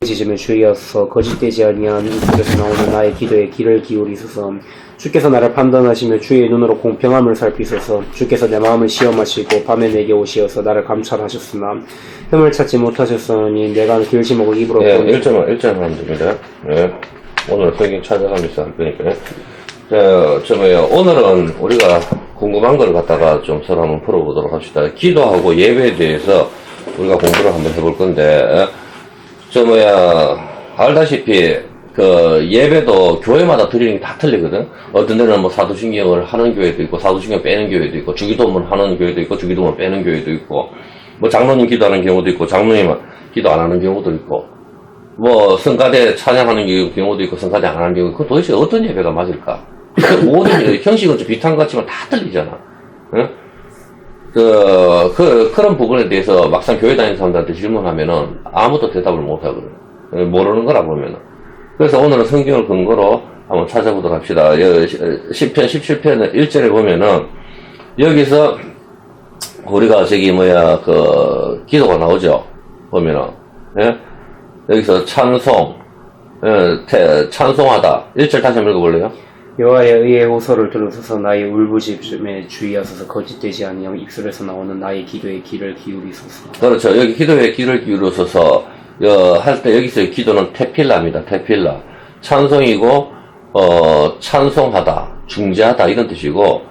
지짐에 주의하소서. 거짓되지 아니한 입술에서 나오는 나의 기도에 귀를 기울이소서. 주께서 나를 판단하시며 주의 눈으로 공평함을 살피소서. 주께서 내 마음을 시험하시고 밤에 내게 오시어서 나를 감찰하셨으나 흠을 찾지 못하셨으니 내가 길심하고 입으로 예, 1절 하면 됩니다. 예. 오늘 성경 찾아가면서 할 거니까요. 오늘은 우리가 궁금한 걸 갖다가 좀 서로 한번 풀어보도록 합시다. 기도하고 예배에 대해서 우리가 공부를 한번 해볼 건데, 알다시피, 예배도 교회마다 드리는 게 다 틀리거든? 어떤 데는 뭐 사도신경을 하는 교회도 있고, 사도신경 빼는 교회도 있고, 주기도문 하는 교회도 있고, 주기도문 빼는 교회도 있고, 뭐 장로님 기도하는 경우도 있고, 장로님 기도 안 하는 경우도 있고, 뭐 성가대 찬양하는 경우도 있고, 성가대 안 하는 경우도 있고, 도대체 어떤 예배가 맞을까? 모든 형식은 좀 비슷한 것 같지만 다 틀리잖아. 응? 그런 부분에 대해서 막상 교회 다니는 사람들한테 질문하면은 아무도 대답을 못 하거든. 모르는 거라 보면은. 그래서 오늘은 성경을 근거로 한번 찾아보도록 합시다. 10편, 17편 1절에 보면은, 여기서 우리가 기도가 나오죠. 보면은, 예? 여기서 찬송하다. 1절 다시 한번 읽어볼래요? 여호와의 의의 호소를 들으소서. 나의 울부짖음에 주의하소서. 거짓되지 아니하고 입술에서 나오는 나의 기도에 귀를 기울이소서. 그렇죠. 여기 기도에 귀를 기울여서서 할 때 여기서 기도는 테필라입니다. 테필라. 찬송이고 찬송하다, 중재하다 이런 뜻이고,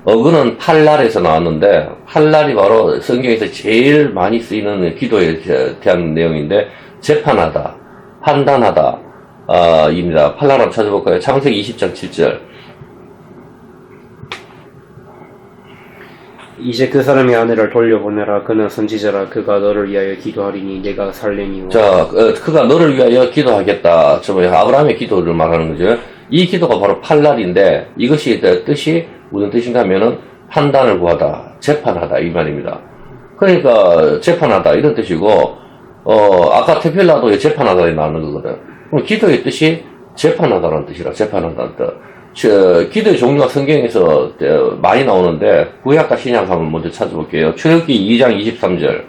어근은 팔랄에서 나왔는데, 팔랄이 바로 성경에서 제일 많이 쓰이는 기도에 대한 내용인데, 재판하다, 판단하다 입니다. 팔랄 한번 찾아볼까요? 창세기 20장 7절. 이제 그 사람의 아내를 돌려보내라. 그는 선지자라. 그가 너를 위하여 기도하리니 내가 살려니와. 자, 그가 너를 위하여 기도하겠다. 아브라함의 기도를 말하는 거죠. 이 기도가 바로 팔랄인데, 이것이 뜻이 무슨 뜻인가 하면은 판단을 구하다, 재판하다 이 말입니다. 그러니까 재판하다 이런 뜻이고, 아까 테필라도 재판하다에 나오는 거거든. 그럼 기도의 뜻이 재판하다라는 뜻이라, 재판하다는 뜻. 기도의 종류가 성경에서 많이 나오는데, 구약과 신약 한번 먼저 찾아볼게요. 출애굽기 2장 23절.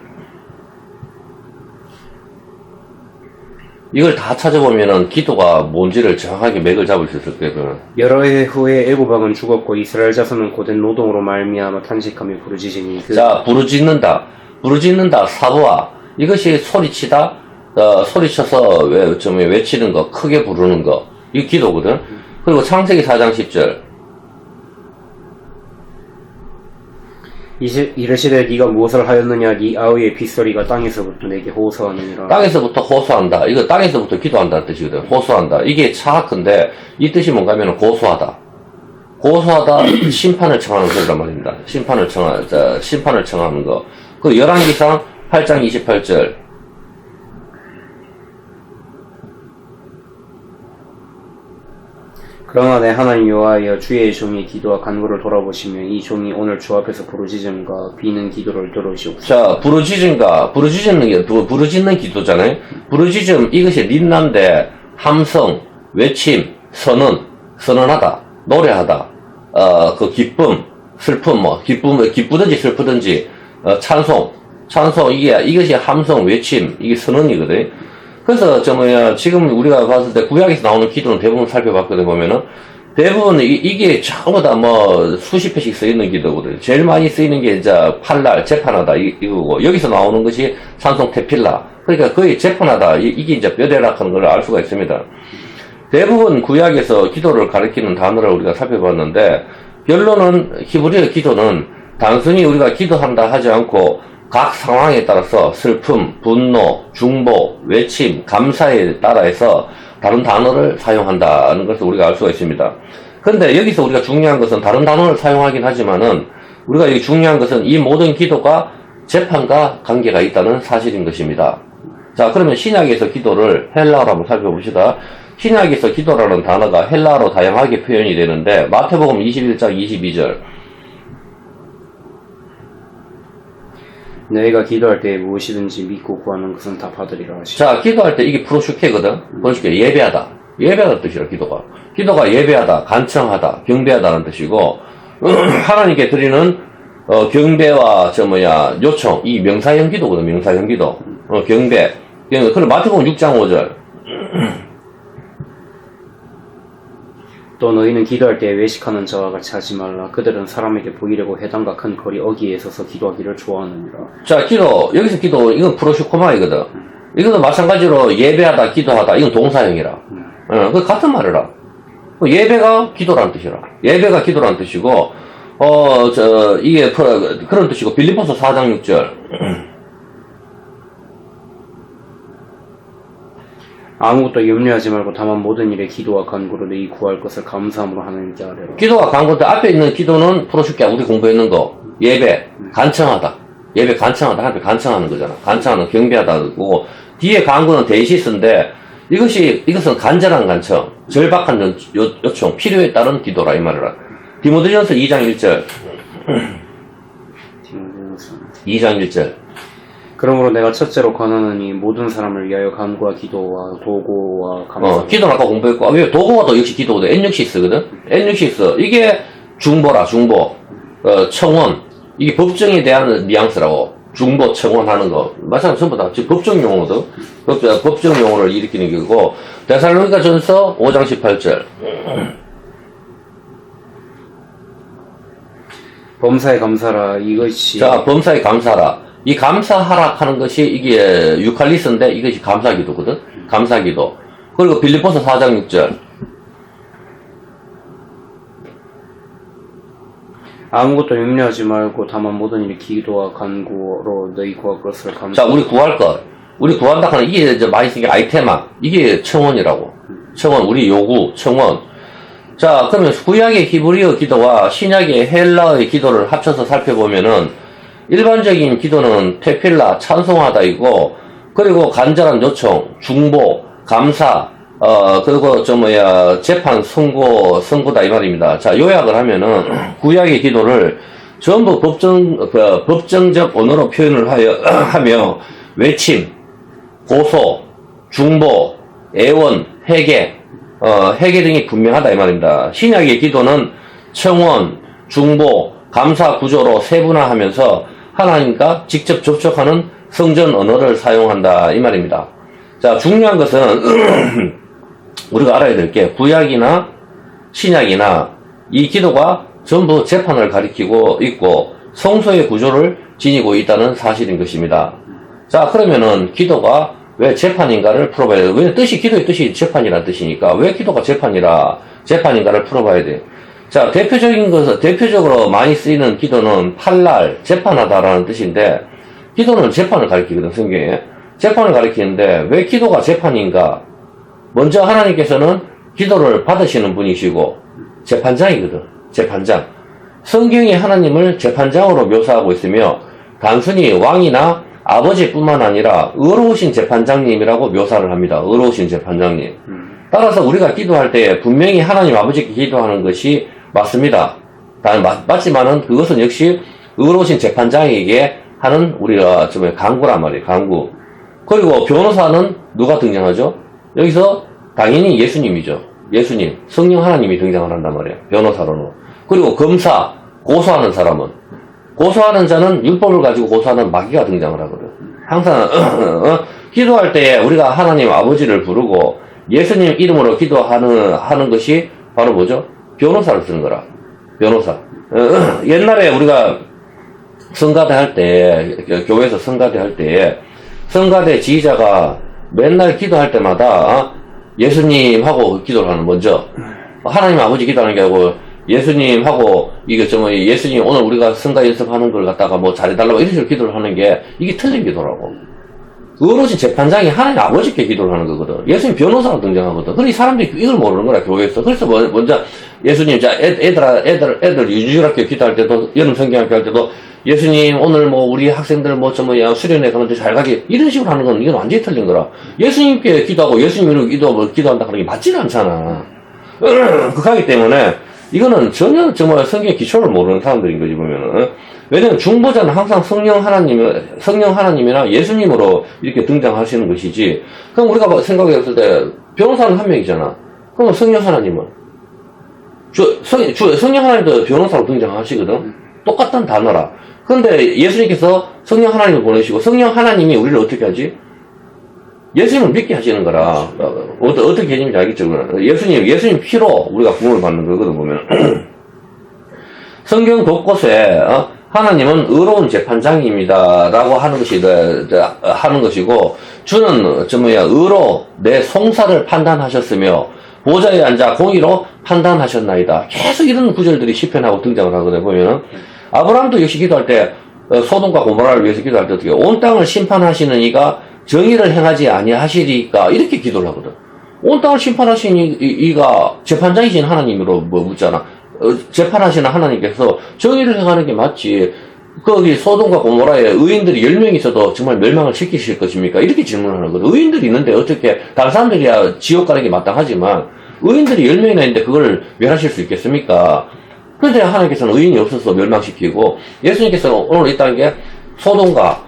이걸 다 찾아보면은 기도가 뭔지를 정확하게 맥을 잡을 수 있을 거예요. 여러 해 후에 애굽 왕은 죽었고 이스라엘 자손은 고된 노동으로 말미암아 탄식하며 부르짖으니 자, 부르짖는다, 사부아. 이것이 소리치다, 소리쳐서 외치는 거, 크게 부르는 거. 이 기도거든. 그리고 창세기 4장 10절. 이르시되 네가 무엇을 하였느냐. 네 아우의 빗소리가 땅에서부터 내게 호소하느니라. 땅에서부터 호소한다. 이거 땅에서부터 기도한다는 뜻이거든. 호소한다. 이게 차악한데, 이 뜻이 뭔가 하면 고소하다. 고소하다, 심판을 청하는 소리란 말입니다. 심판을 청하는 거. 그 열왕기상 8장 28절. 그러나 내 하나님 여호와여, 주의 종이 기도와 간구를 돌아보시며 이 종이 오늘 주 앞에서 부르짖음과 비는 기도를 들으시옵소서. 자, 부르짖는 기도잖아요. 부르짖음, 이것이 린난데, 함성, 외침, 선언하다, 노래하다, 기쁨, 슬픔, 기쁘든지 슬프든지, 찬송, 이것이 함성, 외침, 이게 선언이거든. 그래서 지금 우리가 봤을 때 구약에서 나오는 기도는 대부분 살펴봤거든. 보면은 대부분 이게 전부 다 수십 회씩 쓰이는 기도거든. 제일 많이 쓰이는 게 이제 팔랄, 재판하다 이거고, 여기서 나오는 것이 찬송, 테필라. 그러니까 거의 재판하다, 이게 이제 뼈대락하는 걸 알 수가 있습니다. 대부분 구약에서 기도를 가리키는 단어를 우리가 살펴봤는데, 결론은 히브리어 기도는 단순히 우리가 기도한다 하지 않고 각 상황에 따라서 슬픔, 분노, 중보, 외침, 감사에 따라서 다른 단어를 사용한다는 것을 우리가 알 수가 있습니다. 그런데 여기서 우리가 중요한 것은 다른 단어를 사용하긴 하지만은, 우리가 여기 중요한 것은 이 모든 기도가 재판과 관계가 있다는 사실인 것입니다. 자, 그러면 신약에서 기도를 헬라어로 한번 살펴봅시다. 신약에서 기도라는 단어가 헬라어로 다양하게 표현이 되는데, 마태복음 21장 22절. 너희가 기도할 때 무엇이든지 믿고 구하는 것은 다 받으리라 하시고. 자, 기도할 때 이게 프로슈케거든. 프로슈케, 예배하다. 예배하다는 뜻이라, 기도가. 기도가 예배하다, 간청하다, 경배하다는 뜻이고, 하나님께 드리는 경배와 요청, 이 명사형 기도거든. 명사형 기도. 경배, 그럼 마태복음 6장 5절. 또 너희는 기도할 때 외식하는 자와 같이 하지 말라. 그들은 사람에게 보이려고 회당과 큰 거리 어귀에 서서 기도하기를 좋아하느니라. 자, 기도. 여기서 기도, 이건 프로슈코마이거든. 이거는 마찬가지로 예배하다, 기도하다. 이건 동사형이라. 그 같은 말이라. 예배가 기도라는 뜻이라. 예배가 기도라는 뜻이고, 이게 그런 뜻이고, 빌립보서 4장 6절. 아무것도 염려하지 말고 다만 모든 일에 기도와 간구로 너희 구할 것을 감사함으로 하나님께 아뢰라. 기도와 간구인데 앞에 있는 기도는 프로슈케 우리 공부했는 거. 예배, 간청하다. 예배 간청하다. 앞에 간청하는 거잖아. 간청하는 경배하다고. 뒤에 간구는 데이시스인데 이것은 간절한 간청, 절박한 요청, 필요에 따른 기도라 이 말이라. 디모데전서 2장 1절. 2장 1절. 그러므로 내가 첫째로 권하노니 모든 사람을 위하여 간구와 기도와 도구와 감사. 기도는 아까 공부했고, 왜 도구와도 역시 기도거든. N6시스거든. N6시스. 이게 중보라, 중보. 청원. 이게 법정에 대한 뉘앙스라고. 중보, 청원하는 거. 마찬가지로 전부 다 지금 법정 용어거든. 법정 용어를 일으키는 거고. 데살로니가 전서 5장 18절. 범사에 감사라. 이것이. 자, 범사에 감사라. 이 감사하라 하는 것이 이게 유칼리스인데 이것이 감사기도거든. 감사기도. 그리고 빌립보서 4장 6절. 아무것도 염려하지 말고 다만 모든 일에 기도와 간구로 너희 구할 것을 감사. 자, 우리 구할 것. 우리 구한다 하는 이게 이제 많이 쓰는 게 아이테마. 이게 청원이라고. 청원, 우리 요구, 청원. 자, 그러면 구약의 히브리어 기도와 신약의 헬라어의 기도를 합쳐서 살펴보면은 일반적인 기도는 테필라, 찬송하다이고, 그리고 간절한 요청, 중보, 감사, 그리고 재판, 선고다 이 말입니다. 자, 요약을 하면은 구약의 기도를 전부 법정적 언어로 표현을 하며 외침, 고소, 중보, 애원, 회개, 회개 등이 분명하다 이 말입니다. 신약의 기도는 청원, 중보, 감사 구조로 세분화하면서 하나님과 직접 접촉하는 성전 언어를 사용한다 이 말입니다. 자, 중요한 것은 우리가 알아야 될 게 구약이나 신약이나 이 기도가 전부 재판을 가리키고 있고 성소의 구조를 지니고 있다는 사실인 것입니다. 자, 그러면은 기도가 왜 재판인가를 풀어봐야 돼요. 왜 기도의 뜻이 재판이라는 뜻이니까 왜 기도가 재판인가를 풀어봐야 돼요. 자, 대표적으로 많이 쓰이는 기도는 팔날, 재판하다라는 뜻인데, 기도는 재판을 가리키거든, 성경에. 재판을 가리키는데, 왜 기도가 재판인가? 먼저 하나님께서는 기도를 받으시는 분이시고, 재판장이거든, 재판장. 성경이 하나님을 재판장으로 묘사하고 있으며, 단순히 왕이나 아버지뿐만 아니라, 의로우신 재판장님이라고 묘사를 합니다. 의로우신 재판장님. 따라서 우리가 기도할 때 분명히 하나님 아버지께 기도하는 것이 맞습니다. 맞지만은 그것은 역시 의로우신 재판장에게 하는 우리가 간구란 말이에요. 간구. 그리고 변호사는 누가 등장하죠? 여기서 당연히 예수님이죠. 예수님, 성령 하나님이 등장을 한단 말이에요. 변호사로는. 그리고 검사, 고소하는 사람은 고소하는 자는 율법을 가지고 고소하는 마귀가 등장을 하거든. 항상 기도할 때 우리가 하나님 아버지를 부르고 예수님 이름으로 기도하는 것이 바로 뭐죠? 변호사를 쓰는 거라. 변호사. 옛날에 우리가 성가대 할 때, 교회에서 성가대 할 때, 성가대 지휘자가 맨날 기도할 때마다 예수님하고 기도를 하는, 먼저. 하나님 아버지 기도하는 게 아니고 예수님하고, 예수님 오늘 우리가 성가 연습하는 걸 갖다가 뭐 잘해달라고 이런 식으로 기도를 하는 게 이게 틀린 기도라고. 의로우신 재판장이 하나님 아버지께 기도를 하는 거거든. 예수님 변호사로 등장하거든. 그러니 사람들이 이걸 모르는 거라, 교회에서. 그래서 먼저 예수님, 자, 애들 유주학교 기도할 때도, 여름 성경학교 할 때도, 예수님, 오늘 뭐, 우리 학생들 수련회 가는데 잘 가게, 이런 식으로 하는 건 이건 완전히 틀린 거라. 예수님께 기도하고 예수님으로 기도한다 하는 게 맞지는 않잖아. 그렇기 때문에, 이거는 전혀 정말 성경의 기초를 모르는 사람들인 거지, 보면은. 왜냐면 중보자는 항상 성령 하나님이나 예수님으로 이렇게 등장하시는 것이지. 그럼 우리가 생각했을 때, 변호사는 한 명이잖아. 그럼 성령 하나님은? 성령 하나님도 변호사로 등장하시거든? 똑같은 단어라. 그런데 예수님께서 성령 하나님을 보내시고, 성령 하나님이 우리를 어떻게 하지? 예수님을 믿게 하시는 거라. 어떻게 개념인지 알겠죠? 예수님 피로 우리가 구원을 받는 거거든, 보면. 성경 곳곳에, 하나님은 의로운 재판장입니다. 라고 하는 것이고, 주는, 의로 내 송사를 판단하셨으며, 보좌에 앉아 공의로 판단하셨나이다. 계속 이런 구절들이 시편하고 등장을 하거든요, 보면은. 아브라함도 역시 기도할 때, 소돔과 고모라를 위해서 기도할 때 어떻게, 온 땅을 심판하시는 이가 정의를 행하지 아니하시리까, 이렇게 기도를 하거든. 온 땅을 심판하시는 이가 재판장이신 하나님으로 묻잖아. 재판하시는 하나님께서 정의를 행하는 게 맞지. 거기 소돔과 고모라에 의인들이 10명 있어도 정말 멸망을 시키실 것입니까? 이렇게 질문을 하거든. 의인들이 있는데 어떻게, 다른 사람들이야 지옥 가는 게 마땅하지만, 의인들이 10명이나 있는데 그걸 멸하실 수 있겠습니까? 그런데 하나님께서는 의인이 없어서 멸망시키고, 예수님께서는 오늘 있다는 게 소돔과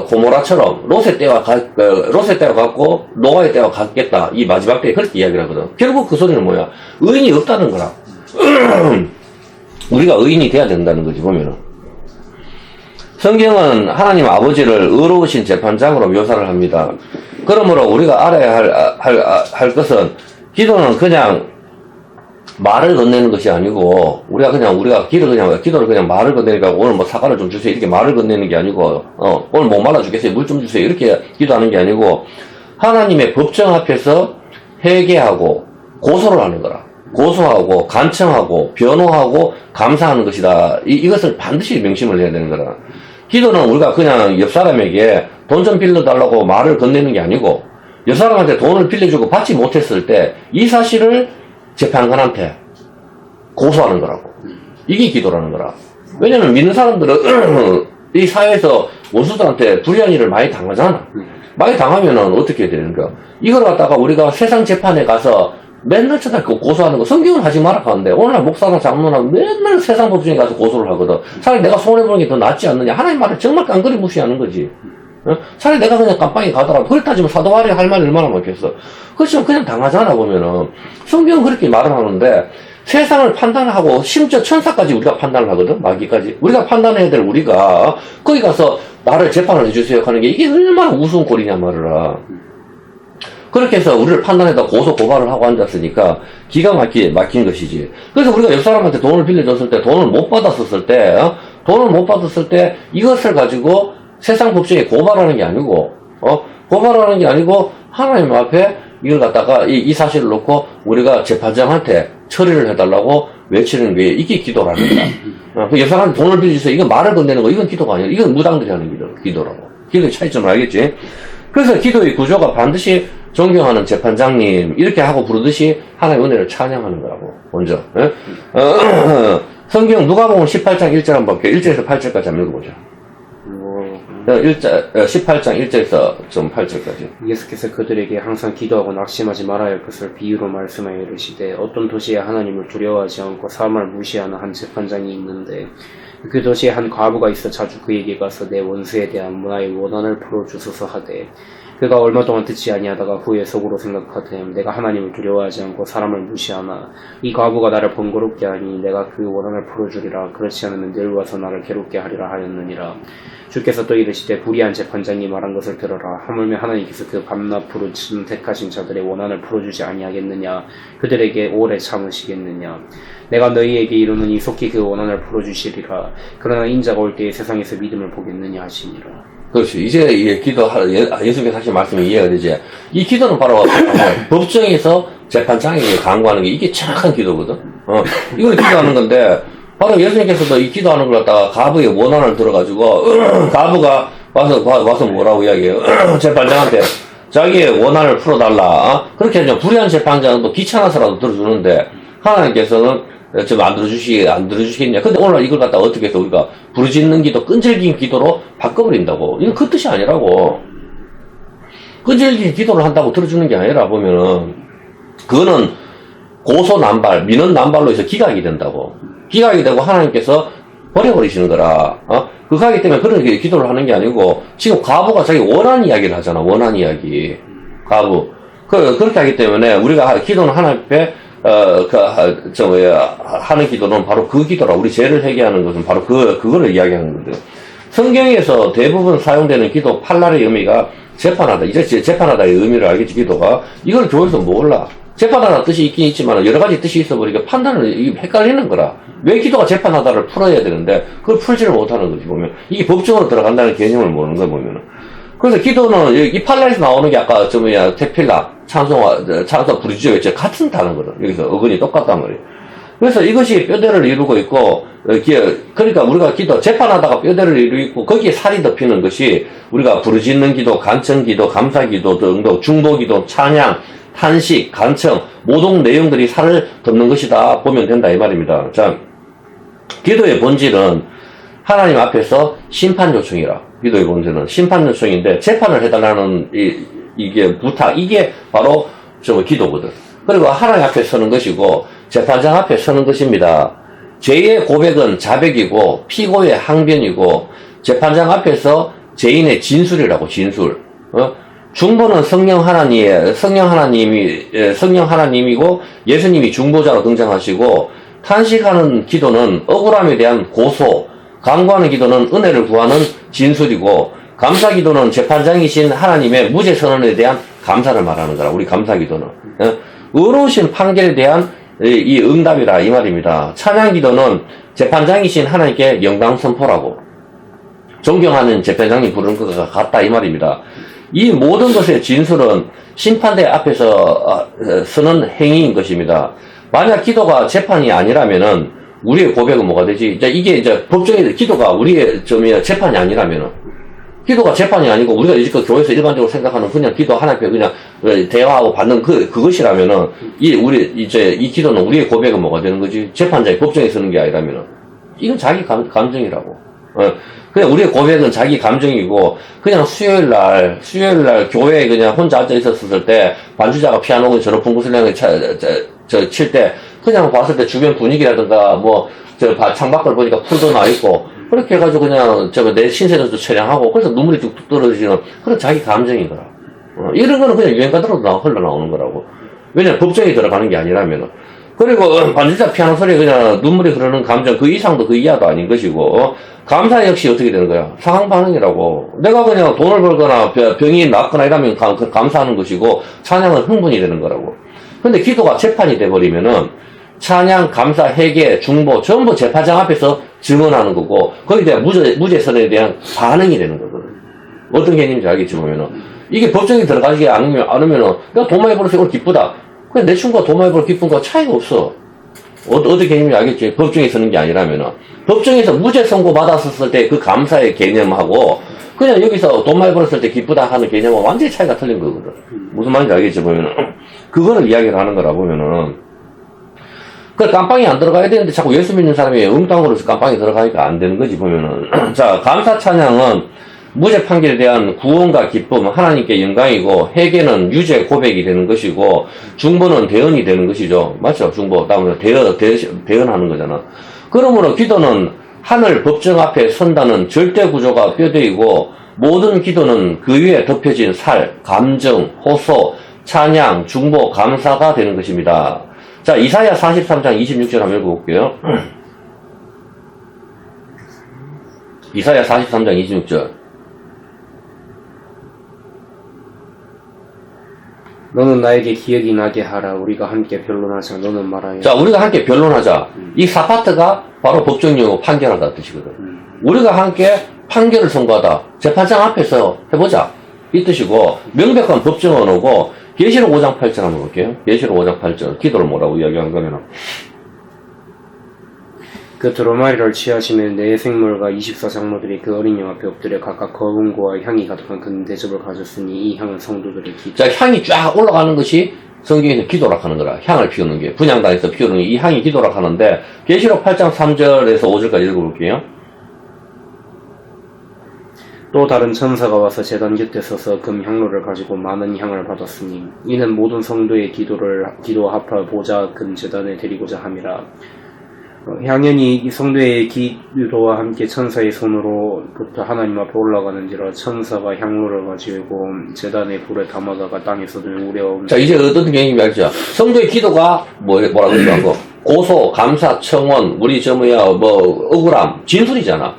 고모라처럼 롯의 때와 같고 노아의 때와 같겠다. 이 마지막 때에 그렇게 이야기를 하거든. 결국 그 소리는 뭐야? 의인이 없다는 거라. 우리가 의인이 돼야 된다는 거지, 보면은. 성경은 하나님 아버지를 의로우신 재판장으로 묘사를 합니다. 그러므로 우리가 알아야 할 것은, 기도는 그냥 말을 건네는 것이 아니고, 기도를 그냥 말을 건네니까 오늘 뭐 사과를 좀 주세요. 이렇게 말을 건네는 게 아니고, 오늘 목말라 죽겠어요. 물 좀 주세요. 이렇게 기도하는 게 아니고, 하나님의 법정 앞에서 회개하고, 고소를 하는 거라. 고소하고, 간청하고, 변호하고, 감사하는 것이다. 이것을 반드시 명심을 해야 되는 거라. 기도는 우리가 그냥 옆 사람에게 돈 좀 빌려달라고 말을 건네는 게 아니고, 옆 사람한테 돈을 빌려주고 받지 못했을 때, 이 사실을 재판관한테 고소하는 거라고. 이게 기도라는 거라. 왜냐면 믿는 사람들은 이 사회에서 원수들한테 불리한 일을 많이 당하잖아. 많이 당하면은 어떻게 되는 거야? 이걸 갖다가 우리가 세상 재판에 가서 맨날 쳐다보고 고소하는 거, 성경은 하지 마라 하는데, 오늘날 목사나 장로나 맨날 세상 법정에 가서 고소를 하거든. 차라리 내가 손해보는 게 더 낫지 않느냐. 하나님 말을 정말 깡그리 무시하는 거지. 차라리 내가 그냥 깜빵에 가더라도, 그렇다 지금 사도 바울이 할 말이 얼마나 많겠어. 그렇지만 그냥 당하잖아, 보면은. 성경은 그렇게 말을 하는데, 세상을 판단하고, 심지어 천사까지 우리가 판단을 하거든, 마귀까지. 우리가 판단해야 될 우리가, 거기 가서 나를 재판을 해주세요 하는 게, 이게 얼마나 우스운 꼴이냐 말이라. 그렇게 해서 우리를 판단해다 고소 고발을 하고 앉았으니까 기가 막힌 것이지. 그래서 우리가 옆 사람한테 돈을 빌려줬을 때, 돈을 못 받았을 때 이것을 가지고 세상 법정에 고발하는 게 아니고, 하나님 앞에 이걸 갖다가 이 사실을 놓고 우리가 재판장한테 처리를 해달라고 외치는 게, 이게 기도라는 거야. 그 옆 사람한테 돈을 빌려주세요. 이건 말을 건네는 거, 이건 기도가 아니야. 이건 무당들이 하는 기도라고. 기도의 차이점을 알겠지? 그래서 기도의 구조가 반드시 존경하는 재판장님 이렇게 하고 부르듯이 하나님의 은혜를 찬양하는 거라고. 먼저. 성경 누가복음 18장 1절 한번 볼게요. 1절에서 8절까지 한번 읽어보자. 18장 1절에서 좀 8절까지. 예수께서 그들에게 항상 기도하고 낙심하지 말아야 할 것을 비유로 말씀하여 이르시되, 어떤 도시에 하나님을 두려워하지 않고 사람을 무시하는 한 재판장이 있는데, 그 도시에 한 과부가 있어 자주 그에게 가서 내 원수에 대한 문화의 원한을 풀어주소서 하되, 그가 얼마 동안 듣지 아니하다가 후에 속으로 생각하되, 내가 하나님을 두려워하지 않고 사람을 무시하나 이 과부가 나를 번거롭게 하니 내가 그 원한을 풀어주리라. 그렇지 않으면 늘 와서 나를 괴롭게 하리라 하였느니라. 주께서 또 이르시되, 불의한 재판장이 말한 것을 들어라. 하물며 하나님께서 그 밤낮으로 택하신 자들의 원한을 풀어주지 아니하겠느냐. 그들에게 오래 참으시겠느냐. 내가 너희에게 이르노니 속히 그 원한을 풀어주시리라. 그러나 인자가 올 때에 세상에서 믿음을 보겠느냐 하시니라. 그렇지. 이제 예수께서 하신 말씀이 이해가 되지. 이 기도는 바로 법정에서 재판장에게 강구하는 게, 이게 정확한 기도거든. 이걸 기도하는 건데, 바로 예수님께서도 이 기도하는 걸 갖다가 가부의 원한을 들어가지고, 가부가 와서 뭐라고 이야기해요. 재판장한테 자기의 원한을 풀어달라. 그렇게 하면 불의한 재판장도 귀찮아서라도 들어주는데, 하나님께서는 좀 안 들어주시겠냐. 근데 오늘 이걸 갖다가 어떻게 해서 우리가 부르짖는 기도, 끈질긴 기도로 바꿔버린다고. 이건 그 뜻이 아니라고. 끈질긴 기도를 한다고 들어주는 게 아니라, 보면은, 그거는 고소 남발, 민원 남발로 해서 기각이 된다고. 기각이 되고 하나님께서 버려버리시는 거라. 그거기 때문에 그렇게 기도를 하는 게 아니고, 지금 과부가 자기 원한 이야기를 하잖아. 원한 이야기. 과부. 그렇게 하기 때문에 우리가 기도는 하나님 앞에 하는 기도는 바로 그 기도라. 우리 죄를 회개하는 것은 바로 그거를 이야기하는 건데. 성경에서 대부분 사용되는 기도 팔날의 의미가 재판하다. 이제 재판하다의 의미를 알겠지, 기도가. 이걸 교회에서 몰라. 재판하다 뜻이 있긴 있지만 여러 가지 뜻이 있어버리니까 판단을 헷갈리는 거라. 왜 기도가 재판하다를 풀어야 되는데 그걸 풀지를 못하는 거지, 보면. 이게 법정으로 들어간다는 개념을 모르는 거야, 보면은. 그래서 기도는 이 팔날에서 나오는 게 아까 테필라, 찬송 부르짖어 같은 단어거든. 여기서 어근이 똑같단 말이에요. 그래서 이것이 뼈대를 이루고 있고, 그러니까 우리가 기도, 재판하다가 뼈대를 이루고 있고, 거기에 살이 덮이는 것이 우리가 부르짖는 기도, 간청 기도, 감사 기도 등등, 중보 기도, 찬양, 탄식, 간청, 모든 내용들이 살을 덮는 것이다 보면 된다, 이 말입니다. 자, 기도의 본질은 하나님 앞에서 심판 요청이라. 기도의 본질은 심판 요청인데, 재판을 해달라는 이게 부탁, 이게 바로 기도거든. 그리고 하나님 앞에 서는 것이고, 재판장 앞에 서는 것입니다. 죄의 고백은 자백이고, 피고의 항변이고, 재판장 앞에서 죄인의 진술이라고, 진술. 중보는 성령 하나님이고, 예수님이 중보자로 등장하시고, 탄식하는 기도는 억울함에 대한 고소, 간구하는 기도는 은혜를 구하는 진술이고, 감사 기도는 재판장이신 하나님의 무죄 선언에 대한 감사를 말하는 거라. 우리 감사 기도는. 의로우신 판결에 대한 이 응답이라 이 말입니다. 찬양 기도는 재판장이신 하나님께 영광 선포라고. 존경하는 재판장이 부르는 것과 같다 이 말입니다. 이 모든 것의 진술은 심판대 앞에서 서는 행위인 것입니다. 만약 기도가 재판이 아니라면은 우리의 고백은 뭐가 되지? 이게 법정에 기도가 우리의 재판이 아니라면은, 기도가 재판이 아니고 우리가 이제 교회에서 일반적으로 생각하는 그냥 기도 하나님께 그냥 대화하고 받는 그것이라면은 이 기도는 우리의 고백은 뭐가 되는 거지? 재판장이 법정에 서는 게 아니라면은 이건 자기 감정이라고. 그냥 우리의 고백은 자기 감정이고, 그냥 수요일 날 교회에 그냥 혼자 앉아 있었을 때 반주자가 피아노 저런 풍구슬랭을 칠 때 그냥 봤을 때 주변 분위기라든가 창밖을 보니까 풀도 나 있고, 그렇게 해가지고 그냥 내 신세도 촬영하고, 그래서 눈물이 뚝뚝 떨어지는 그런 자기 감정이더라. 이런 거는 그냥 유행가대로 흘러나오는 거라고. 왜냐면 법정에 들어가는 게 아니라면은. 그리고 반주자 피아노 소리에 그냥 눈물이 흐르는 감정, 그 이상도 그 이하도 아닌 것이고, 감사 역시 어떻게 되는 거야? 상황 반응이라고. 내가 그냥 돈을 벌거나 병이 낫거나 이러면 감사하는 것이고, 찬양은 흥분이 되는 거라고. 근데 기도가 재판이 돼버리면은 찬양, 감사, 회개, 중보 전부 재판장 앞에서 증언하는 거고, 거기에 대한 무죄 선언에 대한 반응이 되는 거거든. 어떤 개념인지 알겠지, 보면은. 이게 법정에 들어가지 않으면은, 내가 돈 많이 벌어서 오늘 기쁘다. 그냥 내 친구가 돈 많이 벌어 기쁜 거 차이가 없어. 어떤 개념인지 알겠지? 법정에 서는 게 아니라면은. 법정에서 무죄 선고 받았을 때 그 감사의 개념하고, 그냥 여기서 돈 많이 벌었을 때 기쁘다 하는 개념은 완전히 차이가 틀린 거거든. 무슨 말인지 알겠지, 보면은. 그거를 이야기를 하는 거라, 보면은. 그 깜빵이 안 들어가야 되는데 자꾸 예수 믿는 사람이 엉뚱으로 깜빵에 들어가니까 안 되는 거지, 보면은. 자, 감사 찬양은 무죄 판결에 대한 구원과 기쁨, 하나님께 영광이고, 회개는 유죄 고백이 되는 것이고, 중보는 대언이 되는 것이죠. 맞죠? 중보. 다음에 대언하는 거잖아. 그러므로 기도는 하늘 법정 앞에 선다는 절대 구조가 뼈대이고, 모든 기도는 그 위에 덮여진 살, 감정, 호소, 찬양, 중보, 감사가 되는 것입니다. 자, 이사야 43장 26절 한번 읽어볼게요. 이사야 43장 26절. 너는 나에게 기억이 나게 하라. 우리가 함께 변론하자. 너는 말하여. 자, 우리가 함께 변론하자. 이 사파트가 바로 법정용어 판결하다 뜻이거든. 우리가 함께 판결을 선고하다. 재판장 앞에서 해보자. 이 뜻이고, 명백한 법정 언어고, 계시록 5장 8절 한번 볼게요. 계시록 5장 8절. 기도를 뭐라고 이야기한 거면은. 그 두루마리를 취하시면 네 생물과 24장로들이 그 어린 양 앞에 엎드려 각각 거음과 향이 가득한 큰 대접을 가졌으니 이 향은 성도들의 기도. 자, 향이 쫙 올라가는 것이 성경에서 기도라 하는 거라. 향을 피우는 게. 분향단에서 피우는 게 이 향이 기도라 하는데, 계시록 8장 3절에서 5절까지 읽어볼게요. 또 다른 천사가 와서 제단 곁에 서서 금 향로를 가지고 많은 향을 받았으니 이는 모든 성도의 기도 합하 보좌 금 제단에 드리고자 함이라. 향연이 이 성도의 기도와 함께 천사의 손으로부터 하나님 앞에 올라가는지라. 천사가 향로를 가지고 제단의 불에 담아다가 땅에서 우려. 자, 이제 어떤 개념이 알죠? 성도의 기도가 뭐라고 했죠? 고소, 감사, 청원, 우리 억울함, 진술이잖아.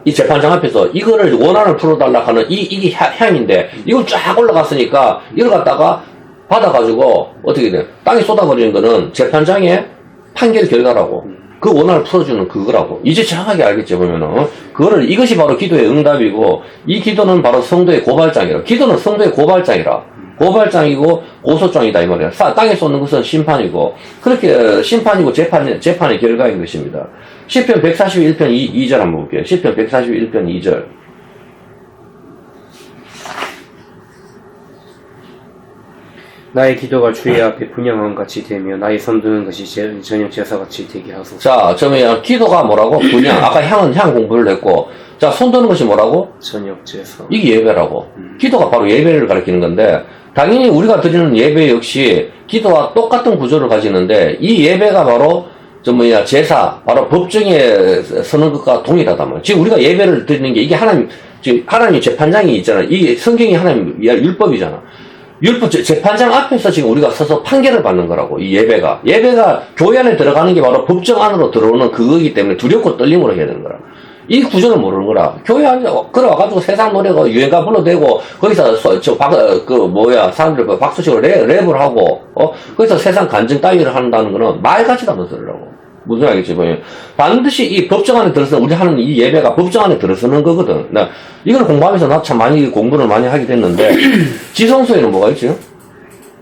이 재판장 앞에서 이거를 원한을 풀어달라 하는 이게 향인데, 이걸 쫙 올라갔으니까, 이걸 갖다가 받아가지고, 어떻게 돼? 땅에 쏟아버리는 거는 재판장의 판결 결과라고. 그 원한을 풀어주는 그거라고. 이제 정확하게 알겠죠, 보면은. 그거를, 이것이 바로 기도의 응답이고, 이 기도는 바로 성도의 고발장이라. 기도는 성도의 고발장이라. 고발장이고, 고소장이다, 이 말이야. 땅에 쏟는 것은 심판이고, 그렇게 심판이고 재판의 결과인 것입니다. 시편 141편 2절 한번 볼게요. 시편 141편 2절. 나의 기도가 주의 앞에 분향함 같이 되며 나의 손드는 것이 저녁 제사같이 되게 하소서. 자, 그러면 기도가 뭐라고? 분양. 아까 향은 향 공부를 했고, 자, 손드는 것이 뭐라고? 저녁 제사. 이게 예배라고. 기도가 바로 예배를 가리키는 건데, 당연히 우리가 드리는 예배 역시 기도와 똑같은 구조를 가지는데, 이 예배가 바로 제사, 바로 법정에 서는 것과 동일하다 말이야. 지금 우리가 예배를 드리는 게 이게 지금 하나님 재판장이 있잖아. 이게 성경이 하나님 율법이잖아. 율법 재판장 앞에서 지금 우리가 서서 판결을 받는 거라고. 이 예배가 교회 안에 들어가는 게 바로 법정 안으로 들어오는 그거기 때문에 두렵고 떨림으로 해야 되는 거라. 이 구조를 모르는 거라. 교회 안에 걸어와가지고 세상 노래가 유행가 불러대고 거기서 사람들 박수치고 랩을 하고 거기서 세상 간증 따위를 한다는 거는 말 같지도 않은 소리라고. 무슨 알겠지, 보면. 반드시 이 법정 안에 들어서, 우리 하는 이 예배가 법정 안에 들어서는 거거든. 이걸 공부하면서 나 참 공부를 많이 하게 됐는데, 지성소에는 뭐가 있지?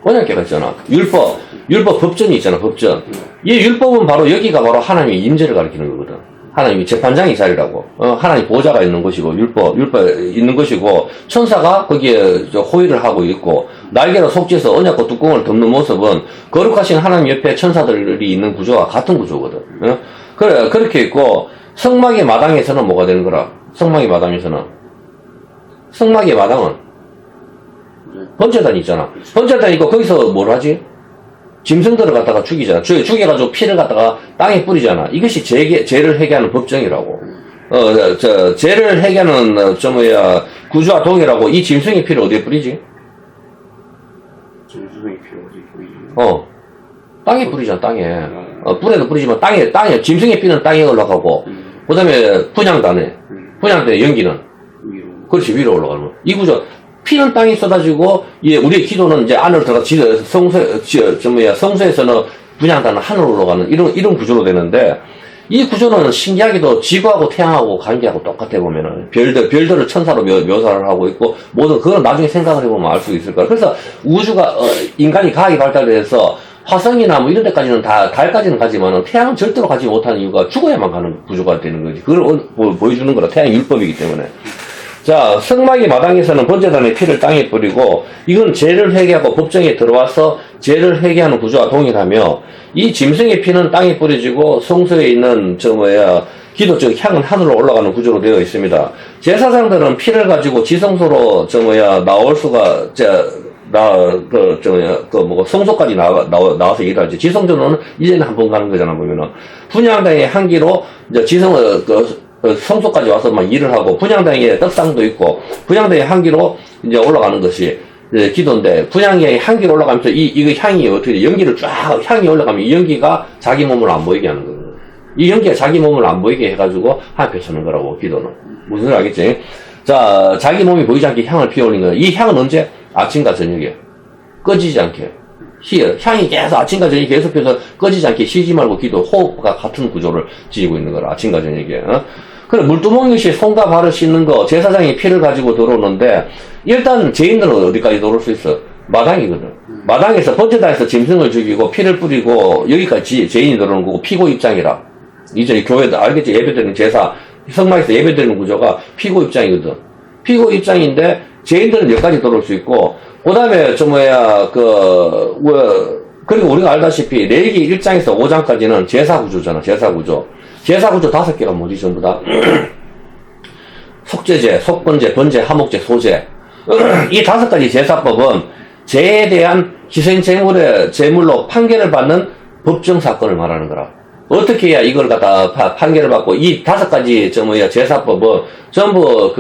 언약궤가 있잖아. 율법 법전이 있잖아, 법전. 이 율법은 바로 여기가 바로 하나님의 임재를 가리키는 거거든. 하나님이 재판장의 자리라고. 하나님 보좌가 있는 것이고, 율법 있는 것이고, 천사가 거기에 호의를 하고 있고, 날개로 속죄해서 언약과 뚜껑을 덮는 모습은 거룩하신 하나님 옆에 천사들이 있는 구조와 같은 구조거든. 그래, 그렇게 있고, 성막의 마당에서는 뭐가 되는 거라? 성막의 마당에서는. 성막의 마당은 번제단이 있잖아. 번제단이 있고, 거기서 뭘 하지? 짐승들을 갖다가 죽이잖아. 죽여가지고 피를 갖다가 땅에 뿌리잖아. 이것이 죄를 해결하는 법정이라고. 죄를 해결하는, 구주와 동이라고. 이 짐승의 피를 어디에 뿌리지? 짐승의 피 어디 뿌리지? 땅에 뿌리잖아, 땅에. 뿌리도 뿌리지만 땅에, 짐승의 피는 땅에 올라가고, 그 다음에 분향단에 연기는? 위로. 그렇지, 위로 올라가는 거. 이 구조. 피는 땅에 쏟아지고, 우리의 기도는 이제 안으로 들어가, 성소에서는 분향단은 하늘로 올라가는, 이런 구조로 되는데, 이 구조는 신기하게도 지구하고 태양하고 관계하고 똑같아 보면은, 별들을 천사로 묘사를 하고 있고, 그건 나중에 생각을 해보면 알 수 있을 거야. 그래서 우주가, 인간이 과학이 발달돼서, 화성이나 이런 데까지는 달까지는 가지만은, 태양은 절대로 가지 못하는 이유가 죽어야만 가는 구조가 되는 거지. 그걸 보여주는 거라, 태양이 율법이기 때문에. 자, 성막의 마당에서는 번제단의 피를 땅에 뿌리고, 이건 죄를 회개하고 법정에 들어와서 죄를 회개하는 구조와 동일하며, 이 짐승의 피는 땅에 뿌려지고, 성소에 있는, 기도적 향은 하늘로 올라가는 구조로 되어 있습니다. 제사장들은 피를 가지고 지성소로, 나올 수가, 성소까지 나와서 일을 하지. 지성소는 이제는 한 번 가는 거잖아, 보면은. 분향단의 향기로, 성소까지 와서 막 일을 하고, 분향단에 떡상도 있고, 분향단의 향기로 이제 올라가는 것이 기도인데, 분향의 향기로 올라가면서 이거 향이 어떻게 돼? 연기를 쫙, 향이 올라가면 이 연기가 자기 몸을 안 보이게 하는 거예요. 이 연기가 자기 몸을 안 보이게 해가지고 하나님께 서는 거라고, 기도는. 무슨 소리 알겠지? 자, 자기 몸이 보이지 않게 향을 피워올린 거예요. 이 향은 언제? 아침과 저녁에. 꺼지지 않게. 향이 계속 아침과 저녁에 계속해서 꺼지지 않게 쉬지 말고 기도, 호흡과 같은 구조를 지니고 있는 거라, 아침과 저녁에. 그래, 물두멍이 손과 발을 씻는 거, 제사장이 피를 가지고 들어오는데, 일단 죄인들은 어디까지 들어올 수 있어? 마당이거든. 마당에서 번제단에서 짐승을 죽이고 피를 뿌리고 여기까지 죄인이 들어오는 거고, 피고 입장이라. 이제 교회도 알겠지? 예배드리는 제사, 성막에서 예배드리는 구조가 피고 입장이거든. 피고 입장인데, 죄인들은 여기까지 들어올 수 있고, 그 다음에, 그리고 우리가 알다시피, 레위기 1장에서 5장까지는 제사 구조잖아, 제사 구조. 제사 구조 5개가 뭐지, 전부 다? 속죄제, 속번제, 번제, 하목제, 소제. 이 5가지 제사법은 죄에 대한 희생 제물로 판결을 받는 법정 사건을 말하는 거라. 어떻게 해야 이걸 갖다 판결을 받고, 이 5가지 제사법은 전부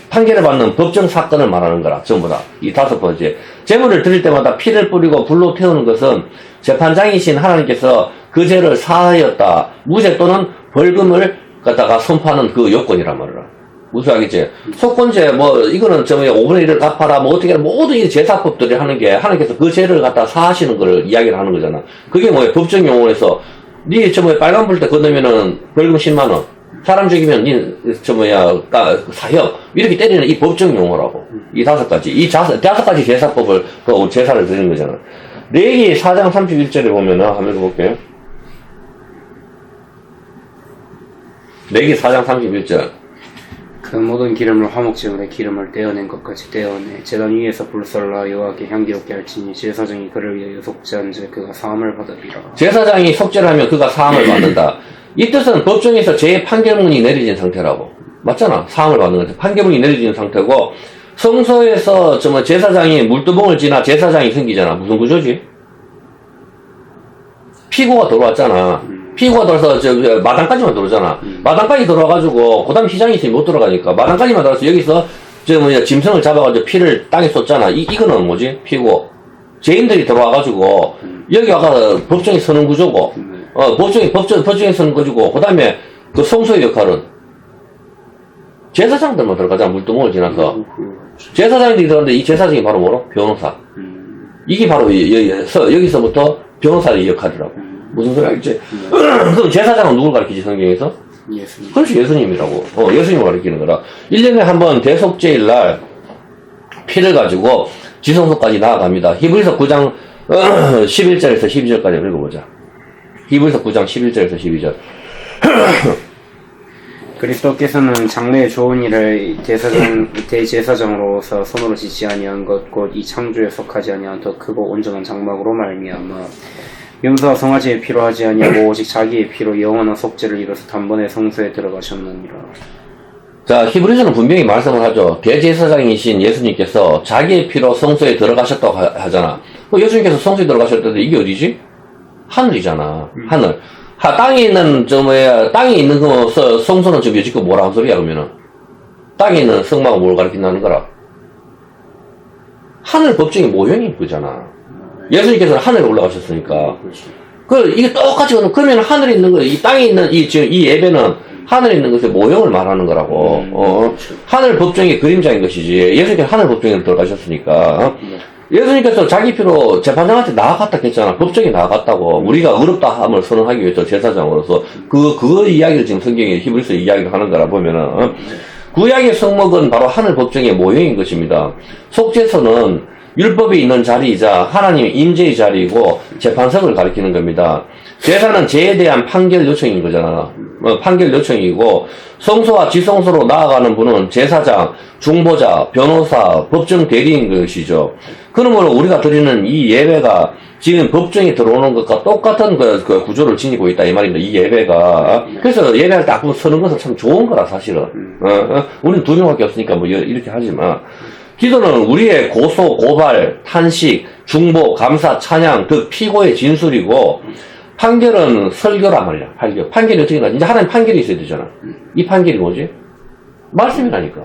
판결을 받는 법정 사건을 말하는 거라, 전부 다. 이 5번째. 제물을 드릴 때마다 피를 뿌리고 불로 태우는 것은 재판장이신 하나님께서 그 죄를 사하였다, 무죄 또는 벌금을 갖다가 선포하는 그 요건이란 말이야. 무슨 알겠지? 속건제, 뭐, 이거는 5분의 1을 갚아라, 뭐, 어떻게, 모든 이 제사법들이 하는 게, 하나님께서 그 죄를 갖다 사하시는 거를 이야기를 하는 거잖아. 그게 뭐야, 법정 용어에서, 빨간불 때 건너면은 벌금 10만원, 사람 죽이면 사형, 이렇게 때리는 이 법정 용어라고. 이 5가지. 이 5가지 제사법을, 제사를 드리는 거잖아. 레위기 4장 31절에 보면은, 한번 읽어볼게요. 레위기 4장 31절. 그 모든 기름을 화목제물에 기름을 떼어낸 것까지 떼어내 제단 위에서 불살라 여호와께 향기롭게 할지니 제사장이 그를 위하여 속죄한 즉 그가 사함을 받으리라. 제사장이 속죄를 하면 그가 사함을 받는다. 이 뜻은 법정에서 제 판결문이 내려진 상태라고. 맞잖아. 사함을 받는 거지. 판결문이 내려진 상태고, 성소에서 제사장이 물두멍을 지나 제사장이 생기잖아. 무슨 구조지? 피고가 들어왔잖아. 피고가 들어와서 마당까지만 들어오잖아. 마당까지 들어와가지고 그 다음 시장이 있으면 못 들어가니까 마당까지만 들어와서 여기서 짐승을 잡아가지고 피를 땅에 쏟잖아. 이거는 뭐지? 피고. 죄인들이 들어와가지고 여기 와가 법정에 서는 구조고, 법정에 서는 구조고, 그 다음에 그 성소의 역할은 제사장들만 들어가잖아. 물두멍을 지나서. 제사장들이 들어가는데 이 제사장이 바로 뭐로? 변호사. 이게 바로 여기서부터 변호사의 역할이라고. 무슨 소리 알겠지? 그럼 제사장은 누굴 가르치지, 성경에서? 예수님. 그렇지, 예수님이라고. 예수님을 가르치는 거라. 1년에 한 번 대속죄일 날 피를 가지고 지성소까지 나아갑니다. 히브리서 9장 11절에서 12절까지 읽어보자. 히브리서 9장 11절에서 12절. 그리스도께서는 장래에 좋은 일을 대제사장으로서 손으로 짓지 아니한 것 곧 이 창조에 속하지 아니한 더 크고 온전한 장막으로 말미암아 용서와 성화제에 피로 하지 아니하고 오직 자기의 피로 영원한 속죄를 이뤄서 단번에 성소에 들어가셨느니라. 자, 히브리서는 분명히 말씀을 하죠. 대제사장이신 예수님께서 자기의 피로 성소에 들어가셨다고 하잖아. 예수님께서 성소에 들어가셨는데 이게 어디지? 하늘이잖아. 하늘. 땅에 있는 땅에 있는 성소는 지금 여지껏 뭐라는 소리야, 그러면은? 땅에 있는 성막은 뭘 가리킨다는 거라? 하늘 법정의 모형인 거잖아. 예수님께서는 하늘에 올라가셨으니까. 이게 똑같이, 그러면 하늘에 있는 거, 이 땅에 있는 이 예배는 하늘에 있는 것의 모형을 말하는 거라고. 하늘 법정의 그림자인 것이지. 예수님께서 하늘 법정에 들어가셨으니까. 예수님께서 자기 피로 재판장한테 나아갔다 했잖아. 법정에 나아갔다고. 우리가 의롭다 함을 선언하기 위해서 제사장으로서. 그 이야기를 지금 성경에 히브리서 이야기를 하는 거라 보면은, 구약의 성목은 바로 하늘 법정의 모형인 것입니다. 속죄서는 율법이 있는 자리이자 하나님의 임재의 자리이고 재판석을 가리키는 겁니다. 제사는 죄에 대한 판결 요청인 거잖아. 판결 요청이고 성소와 지성소로 나아가는 분은 제사장, 중보자, 변호사, 법정 대리인 것이죠. 그러므로 우리가 드리는 이 예배가 지금 법정에 들어오는 것과 똑같은 그 구조를 지니고 있다 이 말입니다. 이 예배가. 그래서 예배할 때 앞으로 서는 것은 참 좋은 거라 사실은. 우리는 2명밖에 없으니까 뭐 이렇게 하지만 기도는 우리의 고소, 고발, 탄식, 중보, 감사, 찬양, 즉 피고의 진술이고 판결은 설교란 말이야. 판결이 어떻게 나? 이제 하나님 판결이 있어야 되잖아. 이 판결이 뭐지? 말씀이라니까.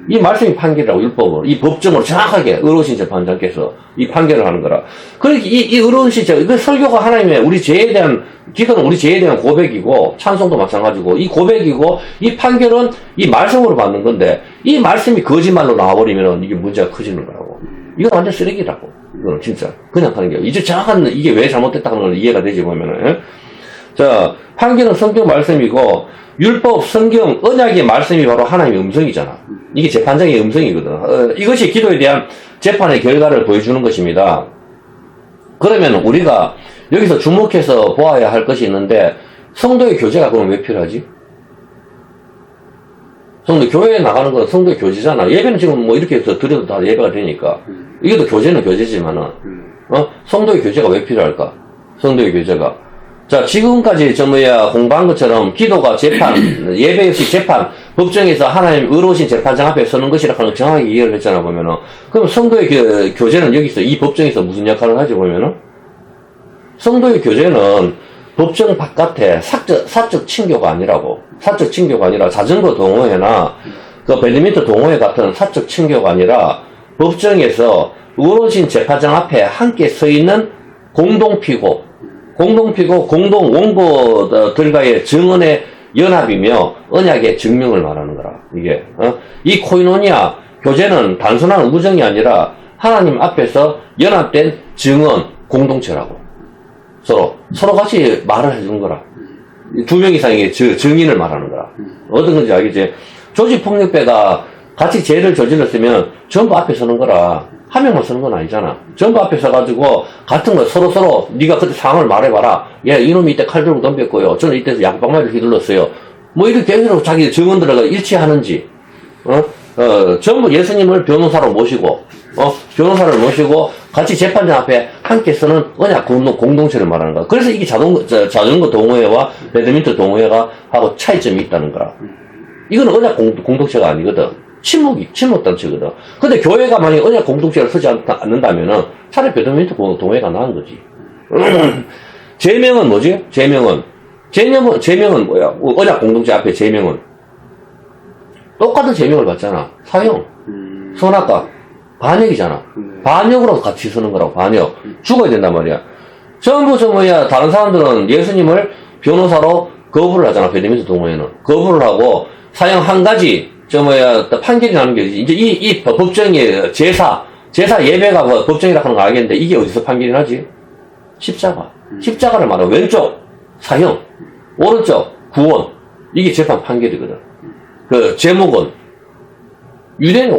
이 말씀이 판결이라고 율법으로 이 법정으로 정확하게 의로우신 재판장께서 이 판결을 하는 거라. 그러니까 이 의로우신 그 설교가 하나님의 우리 죄에 대한 기도는 우리 죄에 대한 고백이고 찬송도 마찬가지고 이 고백이고 이 판결은 이 말씀으로 받는 건데 이 말씀이 거짓말로 나와버리면 이게 문제가 커지는 거라고. 이건 완전 쓰레기라고. 이거는 진짜 그냥 하는 게 이제 정확한 이게 왜 잘못됐다 하는 건 이해가 되지 보면은. 자, 판결은 성경 말씀이고 율법, 성경, 언약의 말씀이 바로 하나님의 음성이잖아. 이게 재판장의 음성이거든. 이것이 기도에 대한 재판의 결과를 보여주는 것입니다. 그러면 우리가 여기서 주목해서 보아야 할 것이 있는데 성도의 교제가 그럼 왜 필요하지? 교회에 나가는 건 성도의 교제잖아. 예배는 지금 뭐 이렇게 해서 드려도 다 예배가 되니까. 이것도 교제는 교제지만은, 성도의 교제가 왜 필요할까? 성도의 교제가. 자, 지금까지 공부한 것처럼 기도가 재판, 예배의 재판, 법정에서 하나님 의로우신 재판장 앞에 서는 것이라 하는 걸 정확하게 이해를 했잖아, 보면은. 그럼 성도의 교제는 여기서, 이 법정에서 무슨 역할을 하지, 보면은? 성도의 교제는 법정 바깥에 사적 친교가 아니라고. 사적 친교가 아니라 자전거 동호회나 배드민턴 동호회 같은 사적 친교가 아니라 법정에서 의로우신 재판장 앞에 함께 서 있는 공동 원고들과의 증언의 연합이며 언약의 증명을 말하는 거라. 이게 이 코이노니아 교제는 단순한 우정이 아니라 하나님 앞에서 연합된 증언 공동체라고. 서로 같이 말을 해주는 거라. 두 명 이상의 증인을 말하는 거라. 어떤 건지 알겠지? 조직폭력배가 같이 죄를 저질렀으면 전부 앞에 서는 거라. 한 명만 서는 건 아니잖아. 전부 앞에 서가지고 같은 거 서로 네가 그때 상황을 말해봐라. 예, 이놈이 이때 칼 들고 덤볐고요. 저는 이때서 양방망이를 휘둘렀어요. 뭐 이렇게 해서 자기 증언들과 일치하는지 전부 예수님을 변호사로 모시고 변호사를 모시고 같이 재판장 앞에 함께 서는 언약 공동체를 말하는 거야. 그래서 이게 자전거 동호회와 배드민턴 동호회가 하고 차이점이 있다는 거라. 이거는 언약 공동체가 아니거든. 침묵 단체거든. 근데 교회가 만약에 언약 공동체를 서지 않는다면은 차라리 배드민턴 동호회가 나은 거지. 제명은 뭐지? 제명은 뭐야? 언약 공동체 앞에 제명은 똑같은 제명을 받잖아. 사형, 선악과, 반역이잖아. 반역으로 같이 서는 거라고. 반역. 죽어야 된단 말이야. 전부 다른 사람들은 예수님을 변호사로 거부를 하잖아. 배드민턴 동호회는 거부를 하고 사형 한 가지 판결이 나는 게 이제 이 법정의 제사 예배가 뭐 법정이라고 하는 거 알겠는데 이게 어디서 판결이 나지? 십자가를 말하고 왼쪽 사형, 오른쪽 구원. 이게 재판 판결이거든. 그 제목은 유대인의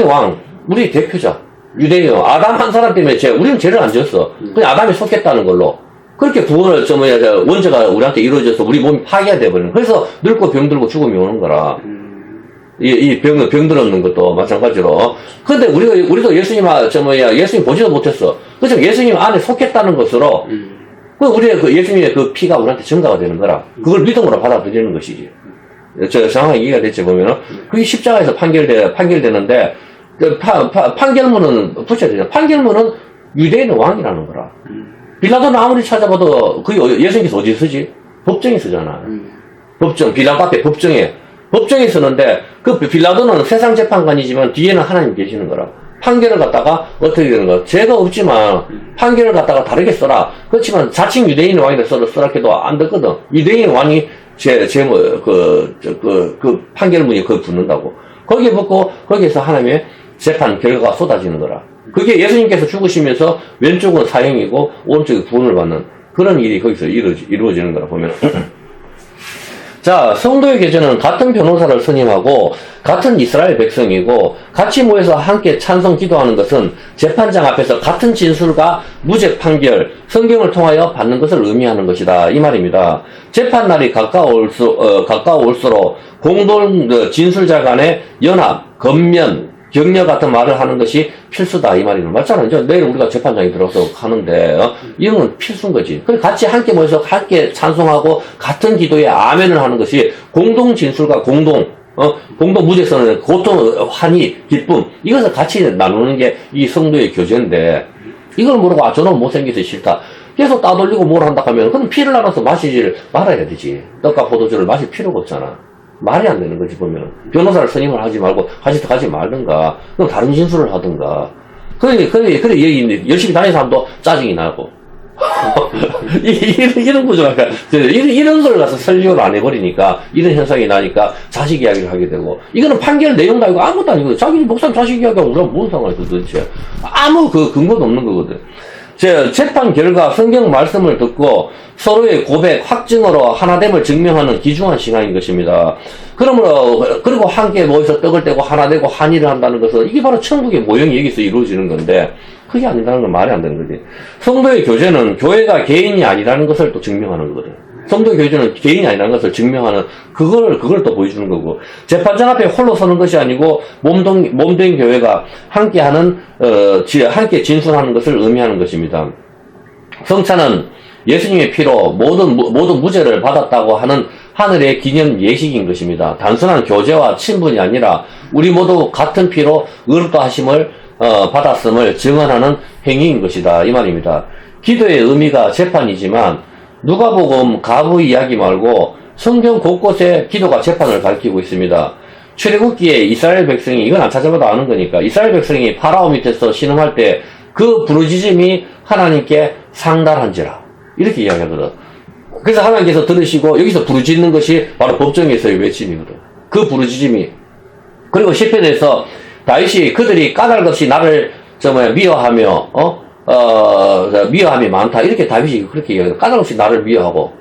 왕, 우리 대표자. 유대인 아담 한 사람 때문에 우리는 죄를 안 지었어. 그냥 아담이 속했다는 걸로. 그렇게 구원을 원죄가 우리한테 이루어져서 우리 몸이 파괴가 돼버리는. 그래서 늙고 병들고 죽음이 오는 거라. 이 병들 없는 것도 마찬가지로. 근데 우리도 예수님 보지도 못했어. 그래서 예수님 안에 속했다는 것으로, 우리의 예수님의 그 피가 우리한테 증가가 되는 거라. 그걸 믿음으로 받아들이는 것이지. 상황이 이해가 됐지, 보면은. 그게 십자가에서 판결되는데, 판결문은 붙여야 되잖아. 판결문은 유대인의 왕이라는 거라. 빌라도는 아무리 찾아봐도 예수님께서 어디에 쓰지? 법정에 쓰잖아. 빌라도 앞에 법정에 쓰는데 그 빌라도는 세상 재판관이지만 뒤에는 하나님 계시는 거라. 판결을 갖다가 어떻게 되는 거야? 죄가 없지만 판결을 갖다가 다르게 써라. 그렇지만 자칭 유대인의 왕이라 써라 해도 안 되거든. 유대인의 왕이 그 판결문이 거기 붙는다고. 거기에 붙고 거기에서 하나님의 재판 결과가 쏟아지는 거라. 그게 예수님께서 죽으시면서 왼쪽은 사형이고 오른쪽이 구원을 받는 그런 일이 거기서 이루어지는 거라 보면. 자, 성도의 교제는 같은 변호사를 선임하고 같은 이스라엘 백성이고 같이 모여서 함께 찬송 기도하는 것은 재판장 앞에서 같은 진술과 무죄 판결, 성경을 통하여 받는 것을 의미하는 것이다. 이 말입니다. 재판날이 가까워올수록 공동 진술자 간의 연합, 건면, 격려 같은 말을 하는 것이 필수다. 이 말이는 맞잖아. 이제 내일 우리가 재판장에 들어가서 하는데, 이런 건 필수인 거지. 그래서 같이 함께 모여서 함께 찬송하고 같은 기도에 아멘을 하는 것이 공동 진술과 공동 무죄선언, 고통, 환희, 기쁨, 이것을 같이 나누는 게 이 성도의 교제인데, 이걸 모르고, 저는 못생겨서 싫다. 계속 따돌리고 뭘 한다 하면, 그럼 피를 나눠서 마시지를 말아야 되지. 떡과 포도주를 마실 필요가 없잖아. 말이 안 되는 거지, 보면. 변호사를 선임을 하지 말고, 가지 말든가, 그럼 다른 진술을 하든가. 그래, 열심히 다니는 사람도 짜증이 나고. 이런 구조가, 이런 걸 가서 설교를 안 해버리니까, 이런 현상이 나니까 자식 이야기를 하게 되고, 이거는 판결 내용도 아니고 아무것도 아니거든. 자기 목사님 자식 이야기하고 우리가 뭔 상관이야, 도대체. 아무 근거도 없는 거거든. 재판 결과 성경 말씀을 듣고 서로의 고백, 확증으로 하나됨을 증명하는 귀중한 시간인 것입니다. 그리고 함께 모여서 떡을 떼고 하나 되고 한일을 한다는 것은 이게 바로 천국의 모형이 여기서 이루어지는 건데 그게 아니라는 건 말이 안 되는 거지. 성도의 교제는 교회가 개인이 아니라는 것을 또 증명하는 거거든. 성도의 교제는 개인이 아니라는 것을 증명하는 그걸 또 보여주는 거고 재판장 앞에 홀로 서는 것이 아니고 몸된 교회가 함께하는 함께 진술하는 것을 의미하는 것입니다. 성찬은 예수님의 피로 모든 무죄를 받았다고 하는 하늘의 기념 예식인 것입니다. 단순한 교제와 친분이 아니라 우리 모두 같은 피로 의롭다 하심을 받았음을 증언하는 행위인 것이다. 이 말입니다. 기도의 의미가 재판이지만 누가복음 가부 이야기 말고 성경 곳곳에 기도가 재판을 밝히고 있습니다. 출애굽기에 이스라엘 백성이 이건 안 찾아봐도 아는 거니까 이스라엘 백성이 파라오 밑에서 신음할 때 그 부르짖음이 하나님께 상달한지라 이렇게 이야기하거든. 그래서 하나님께서 들으시고 여기서 부르짖는 것이 바로 법정에서의 외침이거든. 그 부르짖음이. 그리고 시편에서 다윗이 그들이 까닭없이 나를 미워하며 미워함이 많다 이렇게 다윗이 그렇게 이야기해요. 까닭없이 나를 미워하고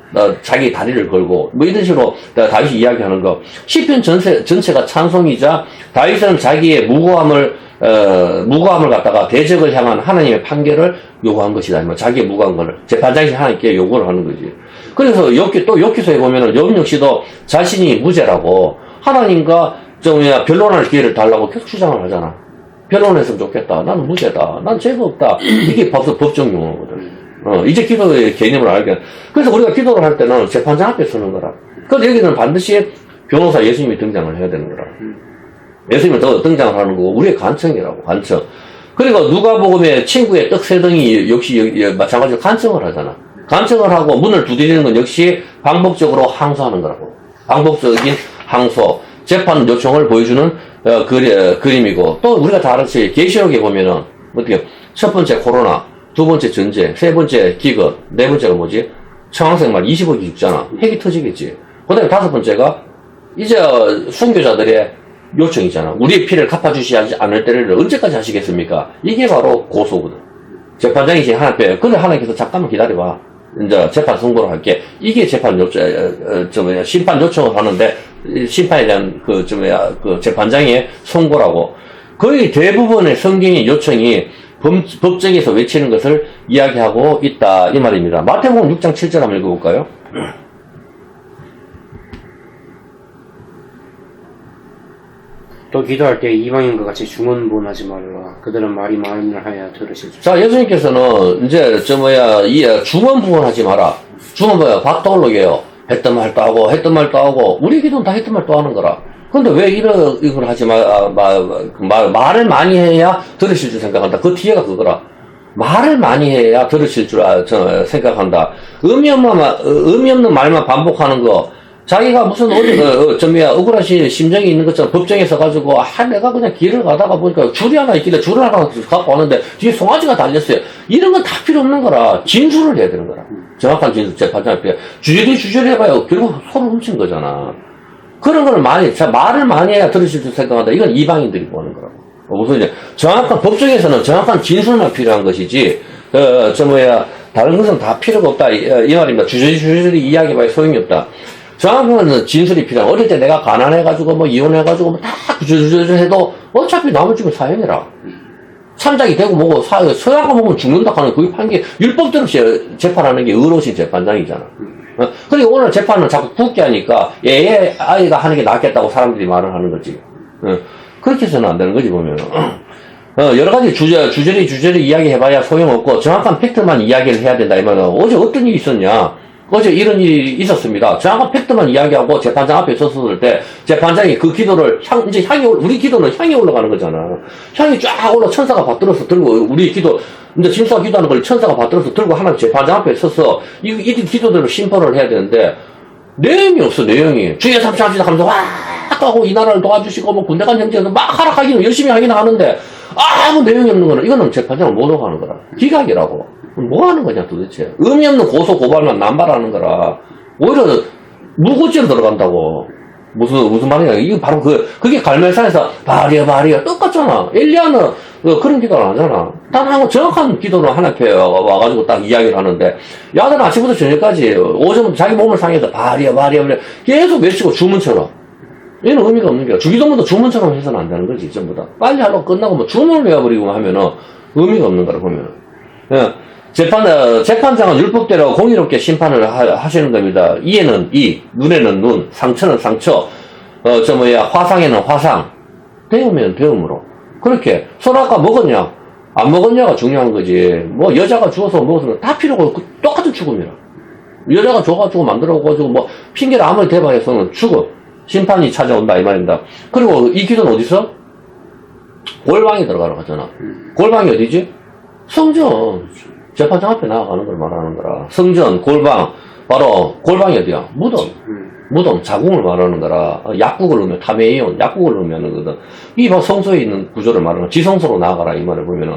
자기 다리를 걸고 뭐 이런 식으로 다윗이 이야기하는 거. 시편 전체가 찬송이자 다윗은 자기의 무고함을 갖다가 대적을 향한 하나님의 판결을 요구한 것이다. 자기의 무고한 것을 재판장이 하나님께 요구를 하는 거지. 그래서 또 욥기서에 보면은 욥 역시도 자신이 무죄라고 하나님과 변론할 기회를 달라고 계속 주장을 하잖아. 변론했으면 좋겠다. 나는 무죄다. 난 죄가 없다. 이게 법정 용어거든. 이제 기도의 개념을 알게. 그래서 우리가 기도를 할 때는 재판장 앞에 서는 거라. 그래서 여기는 반드시 변호사 예수님이 등장을 해야 되는 거라. 예수님은 더 등장을 하는 거고, 우리의 간청이라고, 간청. 그리고 누가복음의 친구의 떡 세 덩이 역시 마찬가지로 간청을 하잖아. 간청을 하고 문을 두드리는 건 역시 반복적으로 항소하는 거라고. 반복적인 항소. 재판 요청을 보여주는 그림이고, 또 우리가 다 알았지. 계시록에 보면은 어떻게 첫 번째 코로나, 두 번째 전쟁, 세 번째 기근, 네 번째가 뭐지? 청황색 말 20억이 죽잖아. 핵이 터지겠지. 그 다음에 다섯 번째가 이제 순교자들의 요청이잖아. 우리의 피를 갚아주시지 않을 때를 언제까지 하시겠습니까? 이게 바로 고소거든. 재판장이 이제 하나님께, 근데 하나님께서 잠깐만 기다려봐. 이제 재판 선고를 할게. 이게 재판 요청, 심판 요청을 하는데, 심판에 대한 재판장의 선고라고. 거의 대부분의 성경의 요청이 법정에서 외치는 것을 이야기하고 있다. 이 말입니다. 마태복음 6장 7절 한번 읽어볼까요? 또 기도할 때 이방인과 같이 중언부언하지 말라. 그들은 말이 많음을 하여 들으실 줄. 자, 예수님께서는 이제 중언부언하지 마라. 밥 떠올르게요. 했던 말도 하고 했던 말도 하고 우리 기도는 다 했던 말도 하는 거라. 근데 왜 이걸 하지 말을 많이 해야 들으실 줄 생각한다. 그 뒤에가 그거라. 말을 많이 해야 들으실 줄 생각한다. 의미 없는 말만 반복하는 거. 자기가 무슨 억울하신 심정이 있는 것처럼 법정에 서가지고, 내가 그냥 길을 가다가 보니까 줄이 하나 있길래 줄을 하나 갖고 왔는데, 뒤에 송아지가 달렸어요. 이런 건 다 필요 없는 거라. 진술을 해야 되는 거라. 정확한 진술, 재판장 앞에. 주저리 해봐요. 결국 소를 훔친 거잖아. 그런 거를 말을 많이 해야 들으실 줄 생각한다. 이건 이방인들이 보는 거라고. 무슨 이제, 법정에서는 정확한 진술만 필요한 것이지, 다른 것은 다 필요가 없다. 이 말입니다. 주저리 이야기해봐야 소용이 없다. 정확한 진술이 필요한. 어릴 때 내가 가난해가지고, 이혼해가지고, 다 주저주저 해도, 어차피 남은 집은 사형이라. 참작이 되고 뭐고, 서양과 먹으면 죽는다 하는 그게 판결, 율법대로 재판하는 게 의로우신 재판장이잖아. 그리고 오늘 재판은 자꾸 굳게 하니까, 아이가 하는 게 낫겠다고 사람들이 말을 하는 거지. 그렇게 해서는 안 되는 거지, 보면은. 여러 가지 주저리 이야기해봐야 소용없고, 정확한 팩트만 이야기를 해야 된다, 이 말은. 어제 어떤 일이 있었냐? 어제 이런 일이 있었습니다. 정확한 팩트만 이야기하고 재판장 앞에 섰을 때 재판장이 그 기도를 이제 우리 기도는 향이 올라가는 거잖아. 향이 쫙 천사가 받들어서 들고 우리 기도 이제 진수가 기도하는 걸 천사가 받들어서 들고 하나님 재판장 앞에 서서 이 기도대로 심판을 해야 되는데 내용이 없어. 내용이 주의 삼시합시다 하면서 와 하고 이 나라를 도와주시고 군대 간 형제에서 막 하락하기는 열심히 하긴 하는데 아무 내용이 없는 거는 이거는 재판장을 못 오가는 거라. 기각이라고. 뭐 하는 거냐 도대체. 의미 없는 고소 고발만 남발하는 거라. 오히려 무고죄로 들어간다고. 무슨 말이냐. 이거 바로 그게 갈멜산에서 바리야 똑같잖아. 엘리야는 그런 기도를 안 하잖아. 단 정확한 기도를 하나님께 와가지고 딱 이야기를 하는데 야들 아침부터 저녁까지 오전부터 자기 몸을 상해서 바리야 계속 외치고 주문처럼. 얘는 의미가 없는 거야. 주기도문도 주문처럼 해서는 안 되는 거지 전부 다. 빨리 하려고 끝나고 주문을 외워버리고 하면은 의미가 없는 거라 보면은. 예. 재판장은 율법대로 공의롭게 심판을 하시는 겁니다. 이에는 이, 눈에는 눈, 상처는 상처, 화상에는 화상. 배우면 배움으로. 그렇게. 소라가 먹었냐? 안 먹었냐가 중요한 거지. 여자가 죽어서 먹었으면 다 필요가 똑같은 죽음이라. 여자가 죽어가지고 만들어가지고 핑계를 아무리 대봐해서는 죽어. 심판이 찾아온다, 이 말입니다. 그리고 이 기도는 어디서? 골방에 들어가라고 하잖아. 골방이 어디지? 성전. 재판장 앞에 나아가는 걸 말하는 거라. 성전, 골방, 바로 골방이 어디야? 무덤, 자궁을 말하는 거라. 약국을 넣으면 타메이온, 약국을 넣으면 거든. 이 바로 성소에 있는 구조를 말하는 거야. 지성소로 나아가라 이 말을 보면은.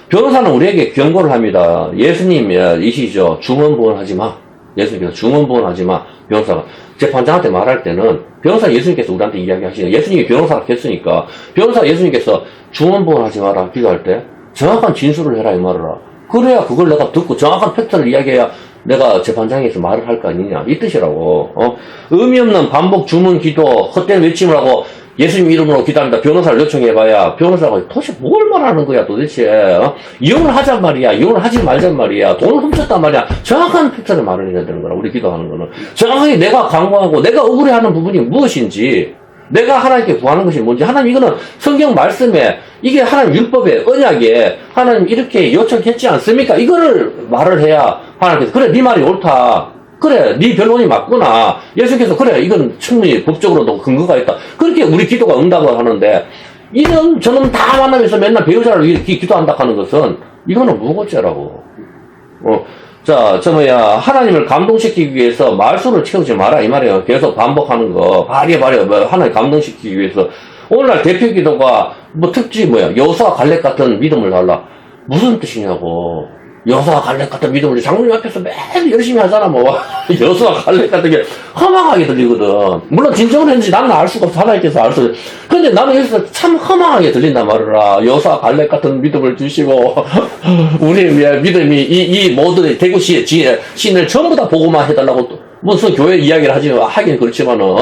변호사는 우리에게 경고를 합니다. 예수님이시죠. 중언부언하지 마. 예수님께서 중언부언하지 마. 변호사가 재판장한테 말할 때는 변호사 예수님께서 우리한테 이야기하시는 예수님이 변호사가 됐으니까 변호사 예수님께서 중언부언하지 마라. 기도할 때 정확한 진술을 해라 이 말이라. 그래야 그걸 내가 듣고 정확한 팩트를 이야기해야 내가 재판장에서 말을 할 거 아니냐 이 뜻이라고. 의미 없는 반복 주문 기도 헛된 외침을 하고 예수님 이름으로 기도합니다. 변호사를 요청해봐야 변호사가 도대체 뭘 말하는 거야 도대체. 이혼을 하잔 말이야. 이혼을 하지 말잔 말이야. 돈을 훔쳤단 말이야. 정확한 팩트를 말을 해야 되는 거라. 우리 기도하는 거는 정확하게 내가 강구하고 내가 억울해하는 부분이 무엇인지 내가 하나님께 구하는 것이 뭔지 하나님 이거는 성경 말씀에 이게 하나님 율법에 언약에 하나님 이렇게 요청했지 않습니까? 이거를 말을 해야 하나님께서 그래 네 말이 옳다. 그래 네 변론이 맞구나. 예수께서 그래 이건 충분히 법적으로도 근거가 있다. 그렇게 우리 기도가 응답을 하는데 이런 저놈 다 만나면서 맨날 배우자를 위해 기도한다 하는 것은 이거는 무고죄라고. 자, 하나님을 감동시키기 위해서 말수를 채우지 마라, 이 말이에요. 계속 반복하는 거. 하나님 감동시키기 위해서. 오늘날 대표 기도가, 특징이 뭐야? 여호수아 갈렙 같은 믿음을 달라. 무슨 뜻이냐고. 여호수아 갈렙 같은 믿음을 장로님 앞에서 매일 열심히 하잖아, 뭐. 여호수아 갈렙 같은 게 허망하게 들리거든. 물론 진정을 했는지 나는 알 수가 없어. 하나님께서 알 수 없어. 근데 나는 여기서 참 허망하게 들린단 말이라. 여호수아 갈렙 같은 믿음을 주시고, 우리 믿음이 이 모든 대구시 시인을 전부 다 보고만 해달라고 또 무슨 교회 이야기를 하긴 그렇지만은,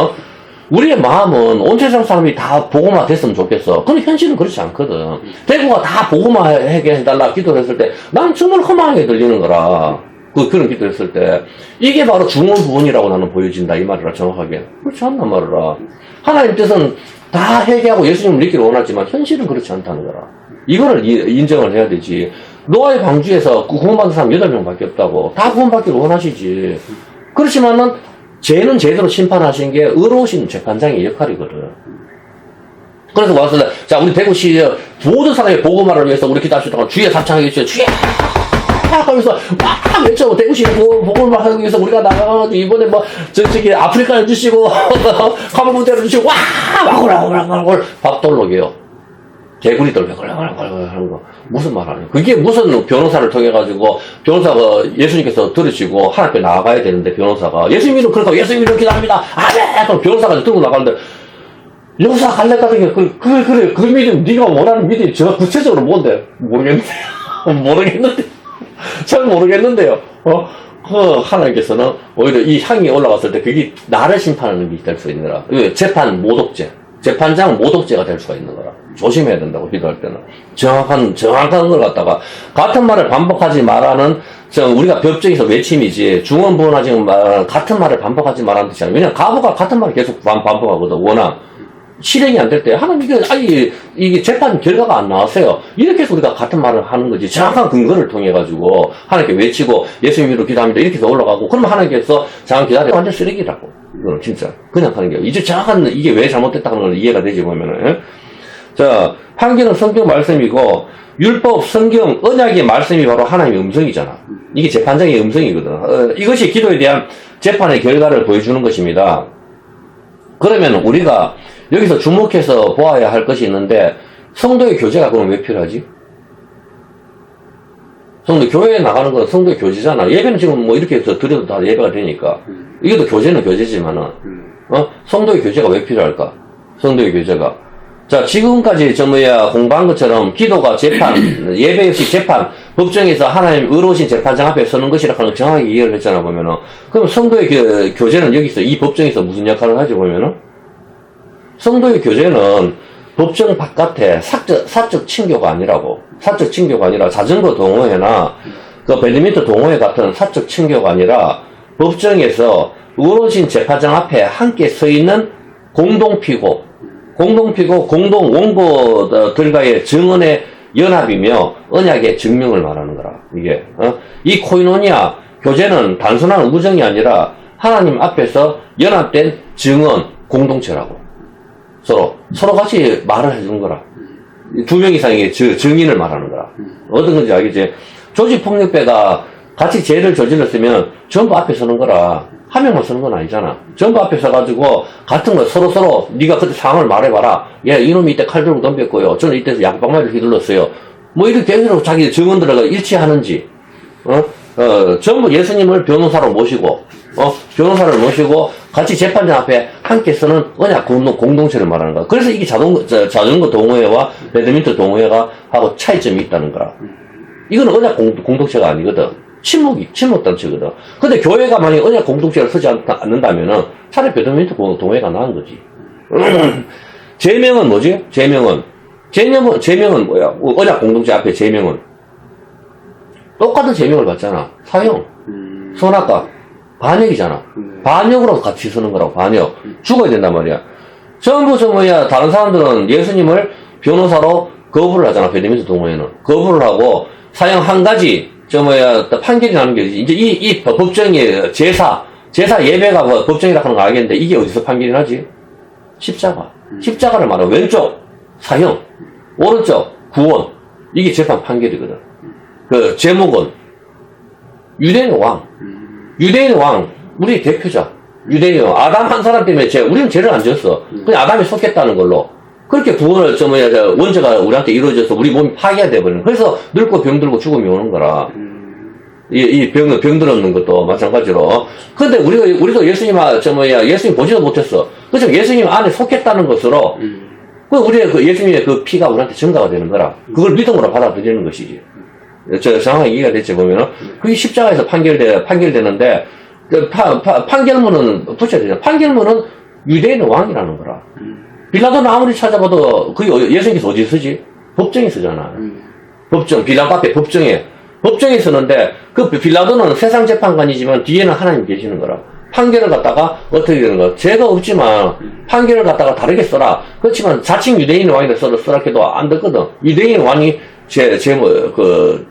우리의 마음은 온 세상 사람이 다 보고만 됐으면 좋겠어. 근데 현실은 그렇지 않거든. 대구가 다 보고만 하게 해달라 기도를 했을 때, 난 정말 허망하게 들리는 거라. 그런 기도를 했을 때. 이게 바로 중언부언이라고 나는 보여진다, 이 말이라, 정확하게. 그렇지 않단 말이라. 하나님 뜻은 다 회개하고 예수님을 믿기를 원하지만, 현실은 그렇지 않다는 거라. 이거를 인정을 해야 되지. 노아의 방주에서 구원받은 사람 8명밖에 없다고. 다 구원받기를 원하시지. 그렇지만은, 죄는 제대로 심판하신 게 의로우신 재판장의 역할이거든. 그래서 와서, 자, 우리 대구시 모든 사람의 복음화를 위해서 우리 기도하시다가 주의 사창하게 해주세요. 주의! 하면서 막 외쳐. 대구시 복음화 하기 위해서 우리가 나가가지고 이번에 저기 아프리카를 주시고, 카모군대를 주시고, 와글와글와글 밥돌록이요. 개구리들 하는 거. 무슨 말 하는 거. 그게 무슨 변호사를 통해가지고, 변호사가 예수님께서 들으시고, 하나님께 나아가야 되는데, 변호사가. 예수님은 그러니까 예수님 이렇게 기도합니다. 아멘! 그럼 변호사가 들고 나가는데, 여기서 갈래 같은 게, 그래. 그 믿음, 네가 원하는 믿음이 저 구체적으로 뭔데? 모르겠는데. 잘 모르겠는데요. 하나님께서는 오히려 이 향이 올라갔을 때 그게 나를 심판하는 게 될 수 있는 거라. 재판 모독죄. 재판장 모독죄가 될 수가 있는 거라. 조심해야 된다고, 기도할 때는. 정확한 걸 갖다가, 같은 말을 반복하지 말라는, 우리가 법정에서 외침이지, 중언부언하지 말, 같은 말을 반복하지 말라는 뜻이 아니야. 왜냐면 가부가 같은 말을 계속 반복하거든, 워낙. 실행이 안 될 때, 하나님, 이게 재판 결과가 안 나왔어요. 이렇게 해서 우리가 같은 말을 하는 거지. 정확한 근거를 통해가지고, 하나님께 외치고, 예수님으로 기도합니다. 이렇게 해서 올라가고, 그러면 하나님께서, 잠깐 기다려. 완전 쓰레기라고. 이거는 진짜. 그냥 하는 게. 이제 정확한, 이게 왜 잘못됐다는 걸 이해가 되지, 보면은. 예? 자, 판결은 성경 말씀이고, 율법, 성경, 언약의 말씀이 바로 하나님의 음성이잖아. 이게 재판장의 음성이거든. 이것이 기도에 대한 재판의 결과를 보여주는 것입니다. 그러면 우리가 여기서 주목해서 보아야 할 것이 있는데, 성도의 교제가 그럼 왜 필요하지? 교회에 나가는 건 성도의 교제잖아. 예배는 지금 이렇게 해서 드려도 다 예배가 되니까. 이것도 교제는 교제지만은, 성도의 교제가 왜 필요할까? 성도의 교제가. 자, 지금까지 공부한 것처럼 기도가 재판, 예배 없이 재판, 법정에서 하나님 의로우신 재판장 앞에 서는 것이라 하는 걸 정확하게 이해를 했잖아, 보면은. 그럼 성도의 교제는 여기서, 이 법정에서 무슨 역할을 하지, 보면은? 성도의 교제는 법정 바깥에 사적 친교가 아니라고. 사적 친교가 아니라 자전거 동호회나 배드민턴 동호회 같은 사적 친교가 아니라 법정에서 의로우신 재판장 앞에 함께 서 있는 공동피고, 공동 원고들과의 증언의 연합이며 언약의 증명을 말하는 거라. 이게, 이 코이노니아 교제는 단순한 우정이 아니라 하나님 앞에서 연합된 증언, 공동체라고. 서로 같이 말을 해주는 거라. 2명 이상의 증인을 말하는 거라. 어떤 건지 알겠지? 조직폭력배가 같이 죄를 저질렀으면 전부 앞에 서는 거라. 한 명만 서는 건 아니잖아. 전부 앞에 서가지고 같은 거 서로 네가 그때 상황을 말해봐라. 이놈이 이때 칼 들고 덤볐고요. 저는 이때서 약방마를 휘둘렀어요. 이렇게 해서 자기 증언들과 일치하는지, 전부 예수님을 변호사로 모시고, 변호사를 모시고 같이 재판장 앞에 함께 서는 언약 공동체를 말하는 거야. 그래서 이게 자전거 동호회와 배드민턴 동호회가 하고 차이점이 있다는 거라. 이거는 언약 공동체가 아니거든. 침묵 단체거든. 근데 교회가 만약에 언약 공동체를 서지 않는다면은 차라리 배드민턴 동호회가 나은 거지. 제명은 뭐지? 제명은 뭐야? 언약 공동체 앞에 제명은 똑같은 제명을 받잖아. 사형, 선악과, 반역이잖아. 반역으로 같이 서는 거라고. 반역. 죽어야 된단 말이야. 전부 다른 사람들은 예수님을 변호사로 거부를 하잖아. 배드민턴 동호회는 거부를 하고 사형 한 가지 판결이 나는 게 이제 이 법정의 제사 예배가 뭐 법정이라고 하는 거 알겠는데 이게 어디서 판결이 나지? 십자가를 말하고 왼쪽 사형, 오른쪽 구원. 이게 재판 판결이거든. 그 제목은 유대인의 왕, 우리 대표자. 유대인의 왕. 아담 한 사람 때문에 우리는 죄를 안 지었어. 그냥 아담이 속했다는 걸로. 그렇게 구원을 원죄가 우리한테 이루어져서 우리 몸이 파괴가 돼버리는. 그래서 늙고 병들고 죽음이 오는 거라. 이 병들 없는 것도 마찬가지로. 근데 우리도 예수님 보지도 못했어. 그래서 예수님 안에 속했다는 것으로, 우리의 예수님의 그 피가 우리한테 증가가 되는 거라. 그걸 믿음으로 받아들이는 것이지. 정확하게 이해가 됐지, 보면은. 그게 십자가에서 판결되는데, 판결문은 붙여야 되잖아. 판결문은 유대인의 왕이라는 거라. 빌라도는 아무리 찾아봐도, 예수님께서 어디에 쓰지? 법정에 쓰잖아. 빌라도 앞에 법정에 쓰는데, 그 빌라도는 세상 재판관이지만 뒤에는 하나님 계시는 거라. 판결을 갖다가 어떻게 되는 거야? 죄가 없지만 판결을 갖다가 다르게 써라. 그렇지만 자칭 유대인의 왕이라 써라 해도 안 되거든. 유대인의 왕이 그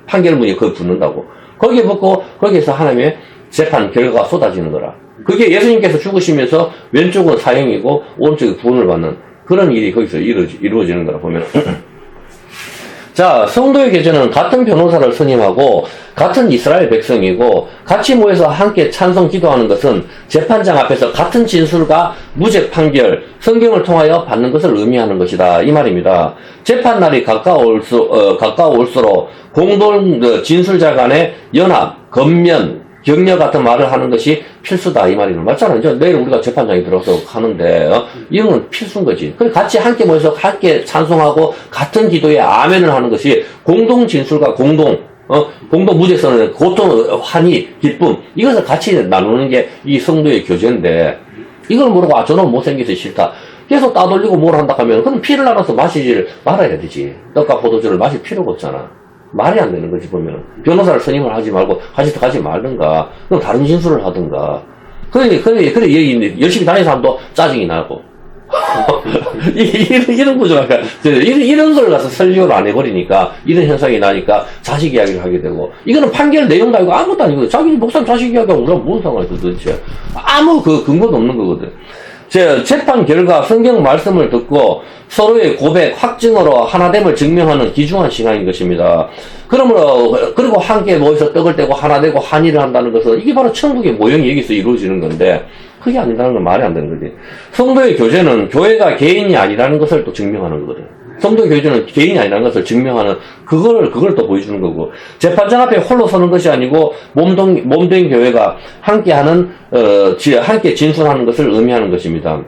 판결문이 거기 붙는다고. 거기에 붙고, 거기에서 하나님의 재판 결과가 쏟아지는 거라. 그게 예수님께서 죽으시면서 왼쪽은 사형이고, 오른쪽이 구원을 받는 그런 일이 거기서 이루어지는 거라 보면. 자, 성도의 교제는 같은 변호사를 선임하고, 같은 이스라엘 백성이고, 같이 모여서 함께 찬송 기도하는 것은 재판장 앞에서 같은 진술과 무죄 판결, 성경을 통하여 받는 것을 의미하는 것이다. 이 말입니다. 재판날이 가까워올수록 공동 진술자 간의 연합, 건면, 격려 같은 말을 하는 것이 필수다. 이 말이는 맞잖아. 이제 내일 우리가 재판장에 들어가서 하는데, 이런 건 필수인 거지. 그래서 같이 함께 모여서 함께 찬송하고 같은 기도에 아멘을 하는 것이 공동 진술과 공동 무죄선언, 고통, 환희, 기쁨, 이것을 같이 나누는 게 이 성도의 교제인데, 이걸 모르고, 저는 못생겨서 싫다. 계속 따돌리고 뭘 한다 하면, 그럼 피를 나눠서 마시지를 말아야 되지. 떡과 포도주를 마실 필요가 없잖아. 말이 안 되는 거지, 보면. 변호사를 선임을 하지 말고, 가지 말든가, 그럼 다른 진술을 하든가. 그래, 열심히 다니는 사람도 짜증이 나고. 이런 구조가, 이런 걸 가서 설교를 안 해버리니까, 이런 현상이 나니까 자식 이야기를 하게 되고, 이거는 판결 내용도 아니고 아무것도 아니거든. 자기 목사님 자식 이야기하고 우리가 뭔 상관이 있어, 도대체. 아무 근거도 없는 거거든. 재판 결과 성경 말씀을 듣고 서로의 고백, 확증으로 하나됨을 증명하는 귀중한 시간인 것입니다. 그리고 함께 모여서 떡을 떼고 하나 되고 한의를 한다는 것은 이게 바로 천국의 모형이 여기서 이루어지는 건데, 그게 아니라는 건 말이 안 되는 거지. 성도의 교제는 교회가 개인이 아니라는 것을 또 증명하는 거거든. 성도의 교제는 개인이 아니라는 것을 증명하는, 그걸 또 보여주는 거고, 재판장 앞에 홀로 서는 것이 아니고, 몸된 교회가 함께하는, 함께 진술하는 것을 의미하는 것입니다.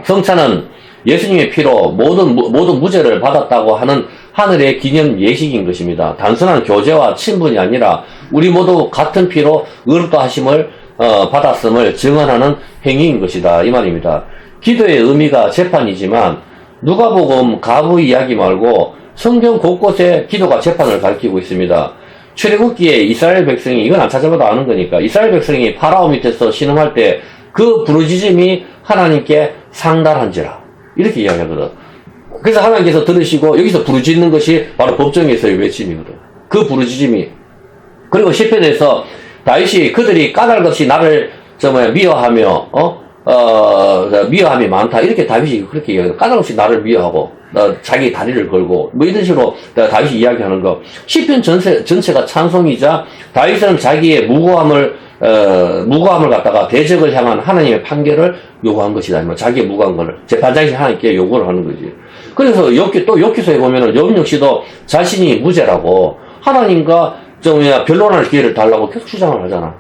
성찬은 예수님의 피로 모든 무죄를 받았다고 하는 하늘의 기념 예식인 것입니다. 단순한 교제와 친분이 아니라, 우리 모두 같은 피로 의롭다 하심을, 받았음을 증언하는 행위인 것이다. 이 말입니다. 기도의 의미가 재판이지만, 누가복음 가부 이야기 말고 성경 곳곳에 기도가 재판을 가리키고 있습니다. 출애굽기에 이스라엘 백성이, 이건 안 찾아봐도 아는 거니까, 이스라엘 백성이 파라오 밑에서 신음할 때 그 부르짖음이 하나님께 상달한지라, 이렇게 이야기하거든. 그래서 하나님께서 들으시고 여기서 부르짖는 것이 바로 법정에서의 외침이거든. 그 부르짖음이. 그리고 시편에서 다윗이 그들이 까닭없이 나를 미워하며 미워함이 많다, 이렇게 다윗이 그렇게 이야기해요. 까닭없이 나를 미워하고 자기 다리를 걸고 뭐 이런 식으로 다윗이 이야기하는 거. 시편 전체가 찬송이자 다윗은 자기의 무고함을 갖다가 대적을 향한 하나님의 판결을 요구한 것이다. 자기의 무고한 것을 재판장이 하나님께 요구를 하는 거지. 그래서 욥기서에 보면은 욥 역시도 자신이 무죄라고 하나님과 변론할 기회를 달라고 계속 주장을 하잖아.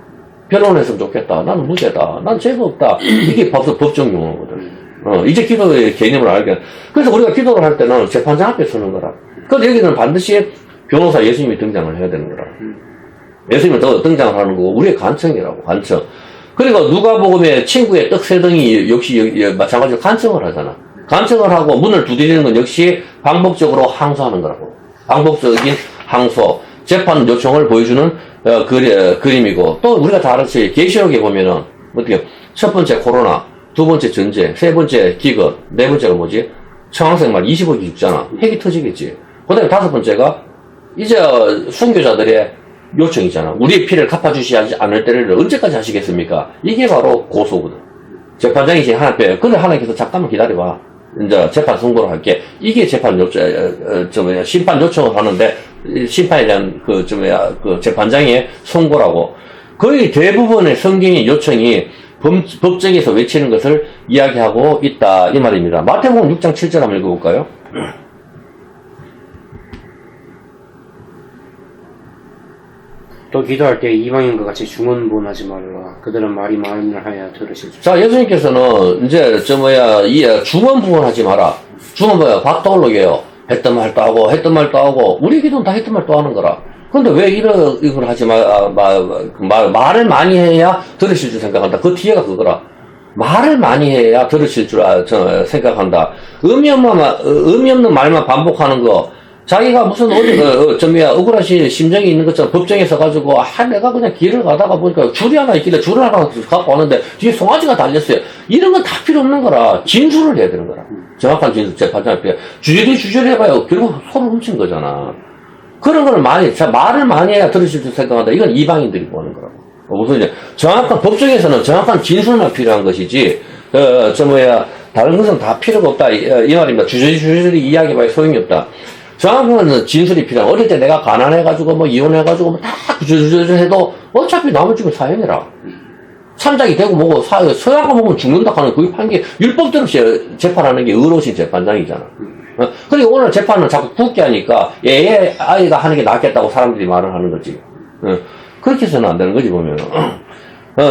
변론했으면 좋겠다. 나는 무죄다. 난 죄가 없다. 이게 법정 용어거든. 이제 기도의 개념을 알게. 그래서 우리가 기도를 할 때는 재판장 앞에 서는 거라. 그래서 여기는 반드시 변호사 예수님이 등장을 해야 되는 거라. 예수님은 더 등장을 하는 거고, 우리의 간청이라고, 간청. 그리고 누가복음의 친구의 떡 세 덩이 역시 마찬가지로 간청을 하잖아. 간청을 하고 문을 두드리는 건 역시 반복적으로 항소하는 거라고. 반복적인 항소, 재판 요청을 보여주는 그림이고, 또 우리가 다 알았지. 계시록에 보면은 어떻게 첫 번째 코로나, 두 번째 전쟁, 세 번째 기근, 네 번째가 뭐지? 청황색 말 20억이 죽잖아. 핵이 터지겠지. 그 다음에 다섯 번째가 이제 순교자들의 요청이잖아. 우리의 피를 갚아주시지 않을 때를 언제까지 하시겠습니까? 이게 바로 고소거든. 재판장이 이제 하나님께, 근데 하나님께서 잠깐만 기다려봐. 이제 재판 선고를 할게. 이게 재판 요청, 심판 요청을 하는데, 심판에 대한 재판장의 선고라고. 거의 대부분의 성경의 요청이 법정에서 외치는 것을 이야기하고 있다. 이 말입니다. 마태복음 6장 7절 한번 읽어볼까요? 또 기도할 때 이방인과 같이 중언부언하지 말라. 그들은 말이 많음을 하여 들으실 줄. 자, 예수님께서는 이제 중언부언하지 마라. 밥 떠올르게요. 했던 말도 하고 했던 말도 하고 우리 기도는 다 했던 말도 하는 거라. 근데 왜 이걸 하지 말을 많이 해야 들으실 줄 생각한다. 그 뒤에가 그거라. 말을 많이 해야 들으실 줄 생각한다. 의미 없는 말만 반복하는 거. 자기가 무슨 억울하신 심정이 있는 것처럼 법정에 서가지고, 내가 그냥 길을 가다가 보니까 줄이 하나 있길래 줄을 하나 갖고 왔는데, 뒤에 송아지가 달렸어요. 이런 건 다 필요 없는 거라. 진술을 해야 되는 거라. 정확한 진술, 재판장 앞에. 주저리 해봐요. 결국 소를 훔친 거잖아. 그런 거는 말을 많이 해야 들으실 줄 생각한다. 이건 이방인들이 보는 거라고. 무슨 이제, 법정에서는 정확한 진술만 필요한 것이지, 다른 것은 다 필요가 없다. 이 말입니다. 주저리 이야기해봐야 소용이 없다. 정확한 진술이 필요한. 어릴 때 내가 가난해가지고, 이혼해가지고, 다 주저주저 해도, 어차피 남은 집은 사형이라. 참작이 되고 뭐고, 서양과 먹으면 죽는다 하는 그게 판결, 율법대로 재판하는 게 의로우신 재판장이잖아. 그리고 오늘 재판은 자꾸 굳게 하니까, 아이가 하는 게 낫겠다고 사람들이 말을 하는 거지. 그렇게 해서는 안 되는 거지, 보면은.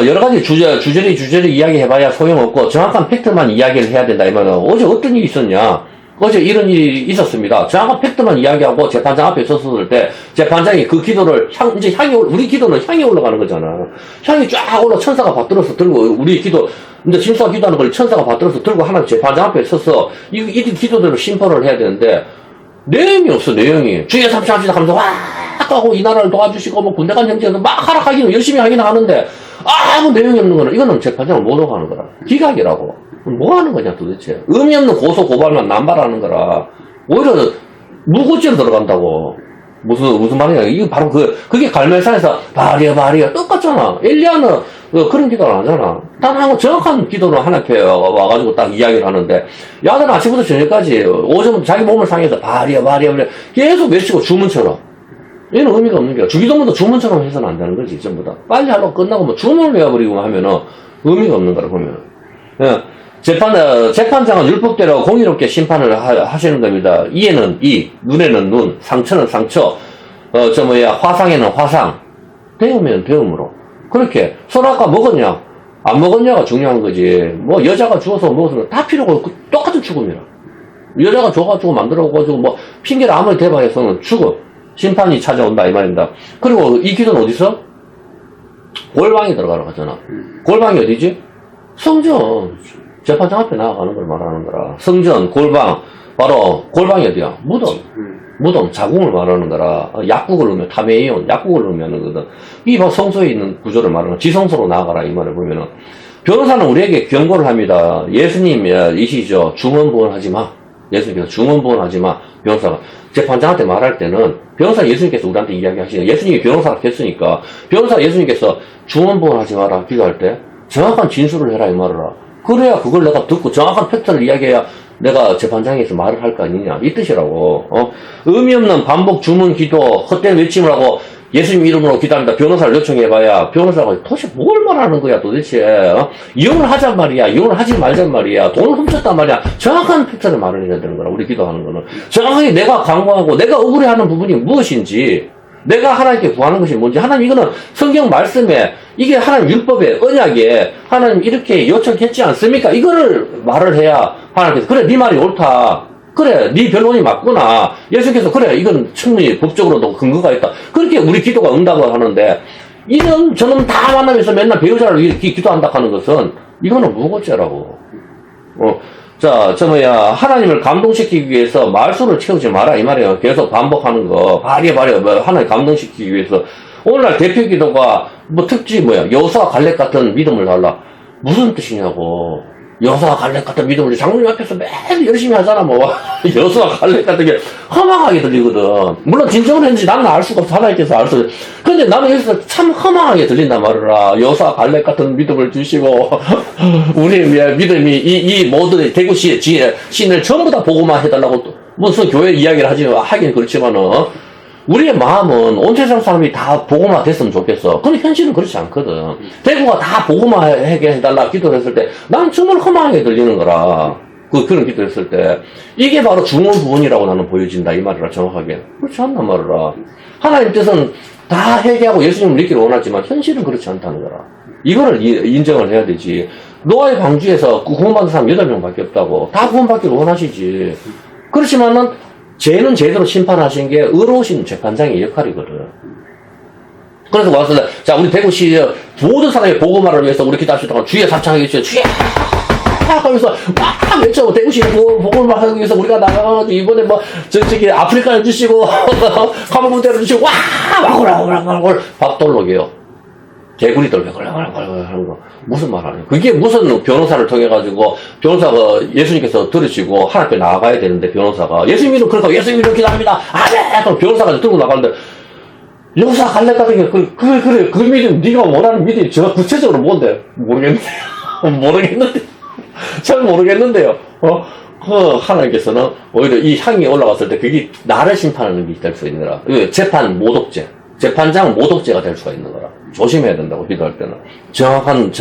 여러 가지 주저리 이야기해봐야 소용없고, 정확한 팩트만 이야기를 해야 된다, 이 말은. 어제 어떤 일이 있었냐? 어제 이런 일이 있었습니다. 정확한 팩트만 이야기하고 재판장 앞에 섰을 때 재판장이 그 기도를 이제 우리 기도는 향이 올라가는 거잖아. 향이 쫙 천사가 받들어서 들고 우리 기도 이제 진수가 기도하는 걸 천사가 받들어서 들고 하나님 재판장 앞에 서서 이 기도대로 심판을 해야 되는데 내용이 없어. 내용이 주의 삼시합시다 하면서 와 하고 이 나라를 도와주시고 군대 간 형제에서 막 하락하기는 열심히 하긴 하는데 아무 내용이 없는 거는 이거는 재판장을 못 오가는 거라. 기각이라고. 뭐 하는 거냐 도대체. 의미 없는 고소 고발만 남발하는 거라. 오히려 무고죄로 들어간다고. 무슨 말이냐. 이거 바로 그게 갈멜산에서 바리야 똑같잖아. 엘리야는 그런 기도를 안 하잖아. 딱 정확한 기도를 하나님께 와가지고 딱 이야기를 하는데 야들은 아침부터 저녁까지 오전부터 자기 몸을 상해서 바리야 계속 외치고 주문처럼. 얘는 의미가 없는 거야. 주기도문도 주문처럼 해서는 안 되는 거지 전부 다. 빨리 하려고 끝나고 주문을 외워버리고 하면은 의미가 없는 거라 보면은. 예. 재판장은 율법대로 공의롭게 심판을 하시는 겁니다. 이에는 이, 눈에는 눈, 상처는 상처, 화상에는 화상. 배우면 배움으로. 그렇게. 소라가 먹었냐, 안 먹었냐가 중요한 거지. 여자가 죽어서 먹었으면 다 필요가 없고, 똑같은 죽음이라. 여자가 줘가지고 만들어가지고, 핑계를 아무리 대봐해서는 죽어. 심판이 찾아온다, 이 말입니다. 그리고 이 기도는 어디서? 골방에 들어가라고 하잖아. 골방이 어디지? 성전. 재판장 앞에 나아가는 걸 말하는 거라. 성전, 골방, 바로 골방이 어디야? 무덤, 자궁을 말하는 거라. 약국을 넣으면 타메이온, 약국을 넣으면 거든. 이 바로 성소에 있는 구조를 말하는 거야. 지성소로 나아가라 이 말을 보면은. 변호사는 우리에게 경고를 합니다. 예수님이시죠. 중언부언하지 마. 예수님께서 중언부언하지 마. 변호사가 재판장한테 말할 때는 변호사 예수님께서 우리한테 이야기하시는 예수님이 변호사가 됐으니까 변호사 예수님께서 중언부언하지 마라 기도할 때 정확한 진술을 해라 이 말이라. 그래야 그걸 내가 듣고 정확한 팩트를 이야기해야 내가 재판장에서 말을 할 거 아니냐 이 뜻이라고. 의미 없는 반복 주문 기도 헛된 외침을 하고 예수님 이름으로 기도합니다. 변호사를 요청해봐야 변호사가 도대체 뭘 말하는 거야 도대체. 이혼을 하잔 말이야. 이혼을 하지 말잔 말이야. 돈을 훔쳤단 말이야. 정확한 팩트를 말을 해야 되는 거라. 우리 기도하는 거는 정확하게 내가 강구하고 내가 억울해하는 부분이 무엇인지 내가 하나님께 구하는 것이 뭔지, 하나님 이거는 성경 말씀에, 이게 하나님 율법에, 언약에, 하나님 이렇게 요청했지 않습니까? 이거를 말을 해야 하나님께서, 그래, 네 말이 옳다. 그래, 네 변론이 맞구나. 예수께서, 그래, 이건 충분히 법적으로도 근거가 있다. 그렇게 우리 기도가 응답을 하는데, 이런, 저놈 다 만나면서 맨날 배우자를 위해 기도한다 하는 것은, 이거는 무고죄라고. 자, 하나님을 감동시키기 위해서 말수를 채우지 마라, 이 말이에요. 계속 반복하는 거. 하나님 감동시키기 위해서. 오늘날 대표 기도가, 특징이 뭐야? 여호수아 갈렙 같은 믿음을 달라. 무슨 뜻이냐고. 여호수아 갈렙 같은 믿음을 장로님 앞에서 매일 열심히 하잖아, 뭐. 여호수아 갈렙 같은 게 허망하게 들리거든. 물론 진정을 했는지 나는 알 수가 없어. 하나님께서 알 수 없어. 근데 나는 여기서 참 허망하게 들린단 말이라. 여호수아 갈렙 같은 믿음을 주시고, 우리 믿음이 이 모든 대구시 시인을 전부 다 보고만 해달라고 또 무슨 교회 이야기를 하긴 그렇지만은, 우리의 마음은 온 세상 사람이 다 보고만 됐으면 좋겠어. 근데 현실은 그렇지 않거든. 대구가 다 보고만 하게 해달라 기도를 했을 때, 난 정말 허망하게 들리는 거라. 그런 기도를 했을 때. 이게 바로 중원 부분이라고 나는 보여진다, 이 말이라, 정확하게. 그렇지 않단 말이라. 하나님 뜻은 다 회개하고 예수님을 믿기를 원하지만, 현실은 그렇지 않다는 거라. 이거를 인정을 해야 되지. 노아의 방주에서 구원받은 사람 8명밖에 없다고. 다 구원받기를 원하시지. 그렇지만은, 죄는 제대로 심판하신 게 의로우신 재판장의 역할이거든. 그래서 와서, 자, 우리 대구시 모든 사람의 복음화를 위해서 우리 기도하시다가 주의 사창하기 위해서 주의 하면서 막 외쳐. 대구시 복음화 하기 위해서 우리가 나가가지고 이번에 저기 아프리카를 주시고 카모군대를 주시고 와구라구라구라구 밥돌록이요. 개구리들 하는 거. 무슨 말 하냐. 그게 무슨 변호사를 통해가지고, 변호사가 예수님께서 들으시고, 하나님께 나아가야 되는데, 변호사가. 예수님은 그러니까 예수님을 기도합니다. 아멘! 그럼 변호사가 들고 나가는데, 여기서 갈래 같은 게, 그래. 그 믿음, 네가 원하는 믿음이 저 구체적으로 뭔데? 모르겠는데. 잘 모르겠는데요. 하나님께서는 오히려 이 향이 올라왔을 때 그게 나를 심판하는 게 될 수 있는 거라. 재판 모독죄. 재판장 모독죄가 될 수가 있는 거라. 조심해야 된다고, 기도할 때는. 정확한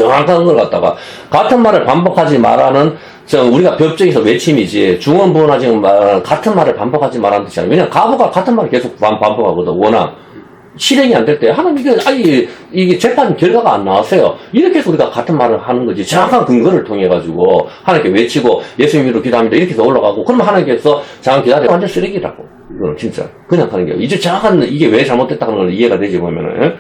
걸 갖다가, 같은 말을 반복하지 말라는, 우리가 법정에서 외침이지, 중원부원하지 말라는, 같은 말을 반복하지 말라는 뜻이 아니야. 왜냐면 가부가 같은 말을 계속 반복하거든, 워낙. 실행이 안 될 때, 하나님, 이게 재판 결과가 안 나왔어요. 이렇게 해서 우리가 같은 말을 하는 거지. 정확한 근거를 통해가지고, 하나님께 외치고, 예수님으로 기도합니다. 이렇게 해서 올라가고, 그러면 하나님께서, 잠깐 기다려. 완전 쓰레기라고. 이거는 진짜. 그냥 하는 게. 이제 정확한, 이게 왜 잘못됐다는 걸 이해가 되지, 보면은.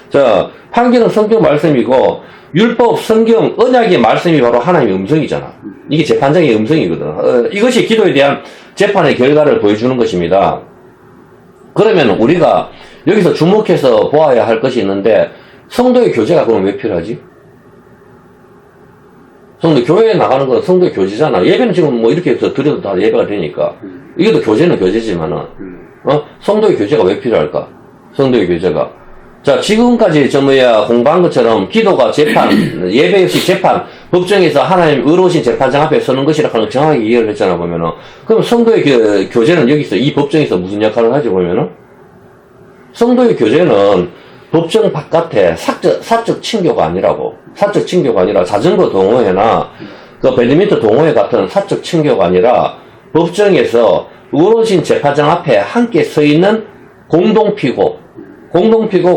자, 판결은 성경 말씀이고, 율법, 성경, 언약의 말씀이 바로 하나님의 음성이잖아. 이게 재판장의 음성이거든. 이것이 기도에 대한 재판의 결과를 보여주는 것입니다. 그러면 우리가 여기서 주목해서 보아야 할 것이 있는데, 성도의 교제가 그럼 왜 필요하지? 교회에 나가는 건 성도의 교제잖아. 예배는 지금 이렇게 해서 드려도 다 예배가 되니까. 이것도 교제는 교제지만은, 성도의 교제가 왜 필요할까? 성도의 교제가. 자, 지금까지 공부한 것처럼 기도가 재판, 예배 없이 재판, 법정에서 하나님 의로우신 재판장 앞에 서는 것이라 하는 걸 정확하게 이해를 했잖아, 보면은. 그럼 성도의 교제는 여기서, 이 법정에서 무슨 역할을 하지, 보면은? 성도의 교제는 법정 바깥에 사적 친교가 아니라고. 사적 친교가 아니라 자전거 동호회나 배드민턴 동호회 같은 사적 친교가 아니라 법정에서 의로우신 재판장 앞에 함께 서 있는 공동피고,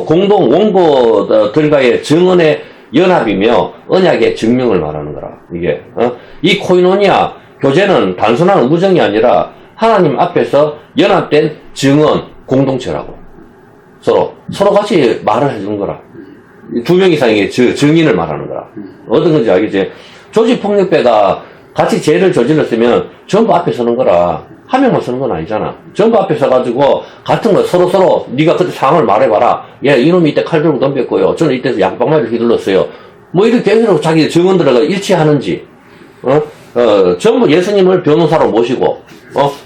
공동 원고들과의 증언의 연합이며 언약의 증명을 말하는 거라. 이게, 이 코이노니아 교제는 단순한 우정이 아니라 하나님 앞에서 연합된 증언, 공동체라고. 서로 같이 말을 해주는 거라. 2명 이상의 증인을 말하는 거라. 어떤 건지 알겠지? 조직폭력배가 같이 죄를 저질렀으면 전부 앞에 서는 거라. 한 명만 서는 건 아니잖아. 전부 앞에 서가지고 같은 거 서로 네가 그때 상황을 말해봐라. 이놈이 이때 칼 들고 덤볐고요. 저는 이때서 약방마를 휘둘렀어요. 이렇게 해서 자기 증언들과 일치하는지. 전부 예수님을 변호사로 모시고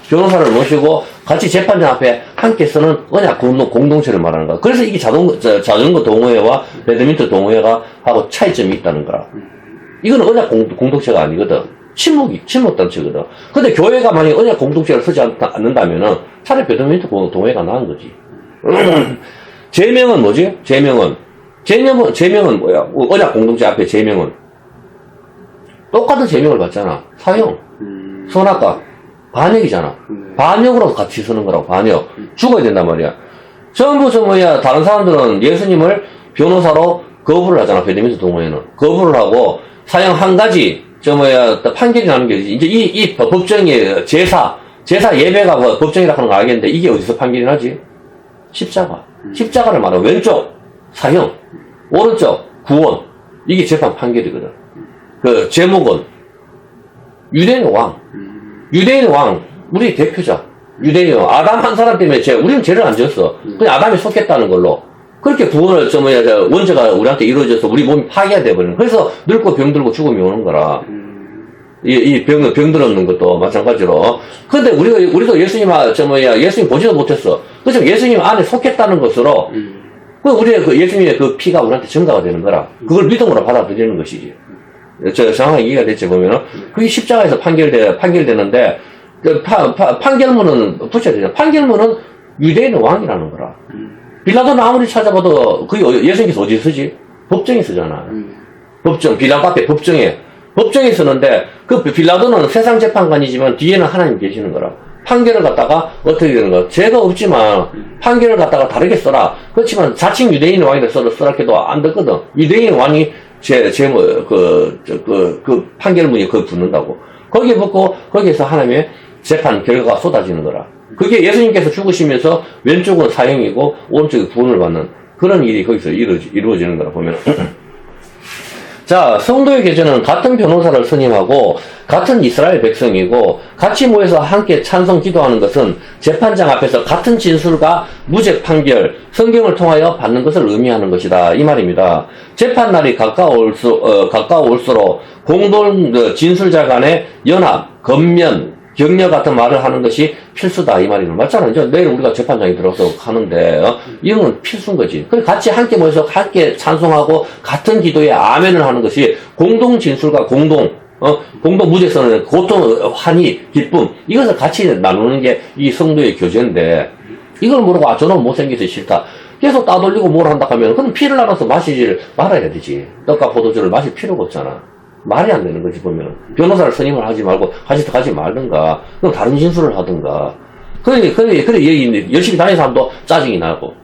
변호사를 모시고 같이 재판장 앞에 함께 서는 언약 공동체를 말하는 거야. 그래서 이게 자전거 동호회와 배드민턴 동호회가 하고 차이점이 있다는 거라. 이거는 언약 공동체가 아니거든. 침묵 단체거든. 근데 교회가 만약에 언약 공동체를 쓰지 않는다면은 차라리 배드민턴 동호회가 나은 거지. 제명은 뭐지? 제명은 뭐야? 언약 공동체 앞에 제명은 똑같은 제명을 받잖아. 사형, 선악과, 반역이잖아. 반역으로 같이 쓰는 거라고. 반역. 죽어야 된단 말이야. 전부 다른 사람들은 예수님을 변호사로 거부를 하잖아, 베드민턴 동호회는. 거부를 하고, 사형 한 가지, 판결이 나는 게, 이제 이 법정의 제사 예배가 뭐 법정이라고 하는 거 알겠는데, 이게 어디서 판결이 나지? 십자가. 십자가를 말하면 왼쪽, 사형, 오른쪽, 구원. 이게 재판 판결이거든. 그, 제목은, 유대인의 왕. 유대인의 왕, 우리 대표자. 유대인 아담 한 사람 때문에 우리는 죄를 안 지었어. 그냥 아담이 속했다는 걸로. 그렇게 구원을, 원죄가 우리한테 이루어져서 우리 몸이 파괴가 돼버리는. 그래서 늙고 병들고 죽음이 오는 거라. 병들 없는 것도 마찬가지로. 근데 우리도 예수님, 예수님 보지도 못했어. 그래서 예수님 안에 속했다는 것으로, 우리의 예수님의 그 피가 우리한테 증가가 되는 거라. 그걸 믿음으로 받아들이는 것이지. 정확하게 이해가 됐지, 보면은. 그게 십자가에서 판결되는데, 판결문은 붙여야 되잖아. 판결문은 유대인의 왕이라는 거라. 빌라도는 아무리 찾아봐도 예수님께서 어디 쓰지? 법정에 쓰잖아. 법정, 빌라도 앞에 법정에 쓰는데 그 빌라도는 세상 재판관이지만 뒤에는 하나님 계시는 거라. 판결을 갖다가 어떻게 되는 거야? 죄가 없지만 판결을 갖다가 다르게 써라. 그렇지만 자칭 유대인의 왕이라 써라 해도 안 되거든. 유대인의 왕이 판결문이 거기 붙는다고. 거기에 붙고 거기에서 하나님의 재판 결과가 쏟아지는 거라. 그게 예수님께서 죽으시면서 왼쪽은 사형이고 오른쪽이 구원을 받는 그런 일이 거기서 이루어지는 거라 보면. 자, 성도의 교제는 같은 변호사를 선임하고 같은 이스라엘 백성이고 같이 모여서 함께 찬송 기도하는 것은 재판장 앞에서 같은 진술과 무죄 판결, 성경을 통하여 받는 것을 의미하는 것이다. 이 말입니다. 재판날이 가까워올수록 공동 진술자 간의 연합, 건면, 격려 같은 말을 하는 것이 필수다. 이 말이는 맞잖아. 이제 내일 우리가 재판장에 들어가서 하는데, 이런 건 필수인 거지. 그래서 같이 함께 모여서 함께 찬송하고 같은 기도에 아멘을 하는 것이 공동 진술과 공동 무죄선언, 고통, 환희, 기쁨, 이것을 같이 나누는 게 이 성도의 교제인데, 이걸 모르고, 저는 못생겨서 싫다. 계속 따돌리고 뭘 한다 하면, 그럼 피를 나눠서 마시지를 말아야 되지. 떡과 포도주를 마실 필요가 없잖아. 말이 안 되는 거지, 보면. 변호사를 선임을 하지 말고, 가지 말든가, 그럼 다른 진술을 하든가. 그래, 열심히 다니는 사람도 짜증이 나고.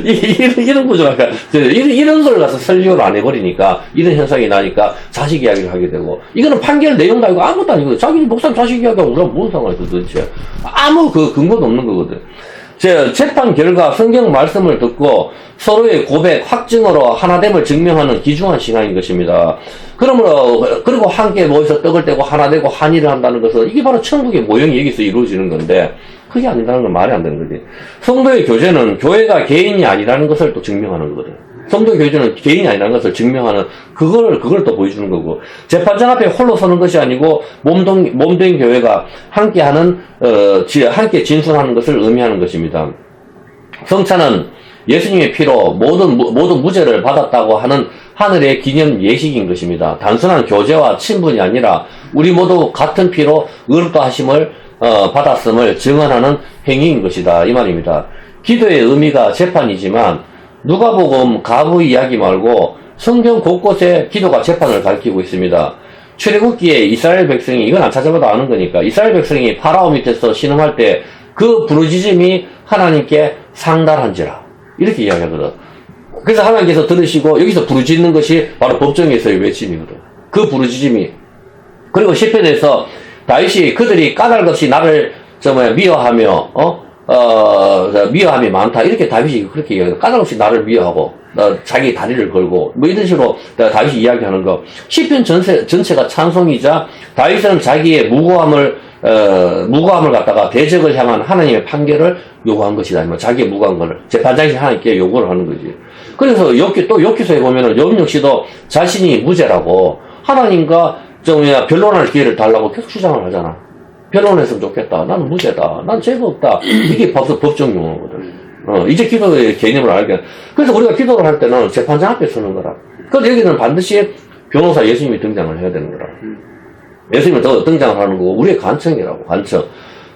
이런 구조가, 이런 걸 가서 설교를 안 해버리니까, 이런 현상이 나니까 자식 이야기를 하게 되고, 이거는 판결 내용도 아니고 아무것도 아니거든. 자기 목사님 자식 이야기하고 우리가 뭔 상관이야, 도대체. 아무 근거도 없는 거거든. 재판 결과 성경 말씀을 듣고 서로의 고백, 확증으로 하나됨을 증명하는 귀중한 시간인 것입니다. 그리고 함께 모여서 떡을 떼고 하나 되고 한일을 한다는 것은 이게 바로 천국의 모형이 여기서 이루어지는 건데 그게 아니라는 건 말이 안 되는 거지. 성도의 교제는 교회가 개인이 아니라는 것을 또 증명하는 거거든. 성도의 교제는 개인이 아니라는 것을 증명하는 그걸 또 보여주는 거고 재판장 앞에 홀로 서는 것이 아니고 몸된 교회가 함께하는 함께 진술하는 것을 의미하는 것입니다. 성찬은 예수님의 피로 모든 무죄를 받았다고 하는 하늘의 기념 예식인 것입니다. 단순한 교제와 친분이 아니라 우리 모두 같은 피로 의롭다 하심을 받았음을 증언하는 행위인 것이다. 이 말입니다. 기도의 의미가 재판이지만 누가복음 가부 이야기 말고 성경 곳곳에 기도가 재판을 가리키고 있습니다. 출애굽기에 이스라엘 백성이 이건 안 찾아봐도 아는 거니까 이스라엘 백성이 파라오 밑에서 신음할 때 그 부르짖음이 하나님께 상달한지라 이렇게 이야기하거든. 그래서 하나님께서 들으시고 여기서 부르짖는 것이 바로 법정에서의 외침이거든. 그 부르짖음이 그리고 시편에서 다윗이 그들이 까닭없이 나를 미워하며 미워함이 많다. 이렇게 다윗이 그렇게 이야기해요. 까닭없이 나를 미워하고, 자기 다리를 걸고, 뭐 이런 식으로 다윗이 이야기하는 거. 시편 전체가 찬송이자, 다윗은 자기의 무고함을 갖다가 대적을 향한 하나님의 판결을 요구한 것이다. 자기의 무고한 거를 재판장이 하나님께 요구를 하는 거지. 그래서 욥기서에 보면은 욥 역시도 자신이 무죄라고 하나님과 변론할 기회를 달라고 계속 주장을 하잖아. 변론했으면 좋겠다. 나는 무죄다. 난 죄가 없다. 이게 법정 용어거든. 이제 기도의 개념을 알게. 그래서 우리가 기도를 할 때는 재판장 앞에 서는 거라. 그래서 여기는 반드시 변호사 예수님이 등장을 해야 되는 거라. 예수님이 더 등장을 하는 거고, 우리의 간청이라고, 간청.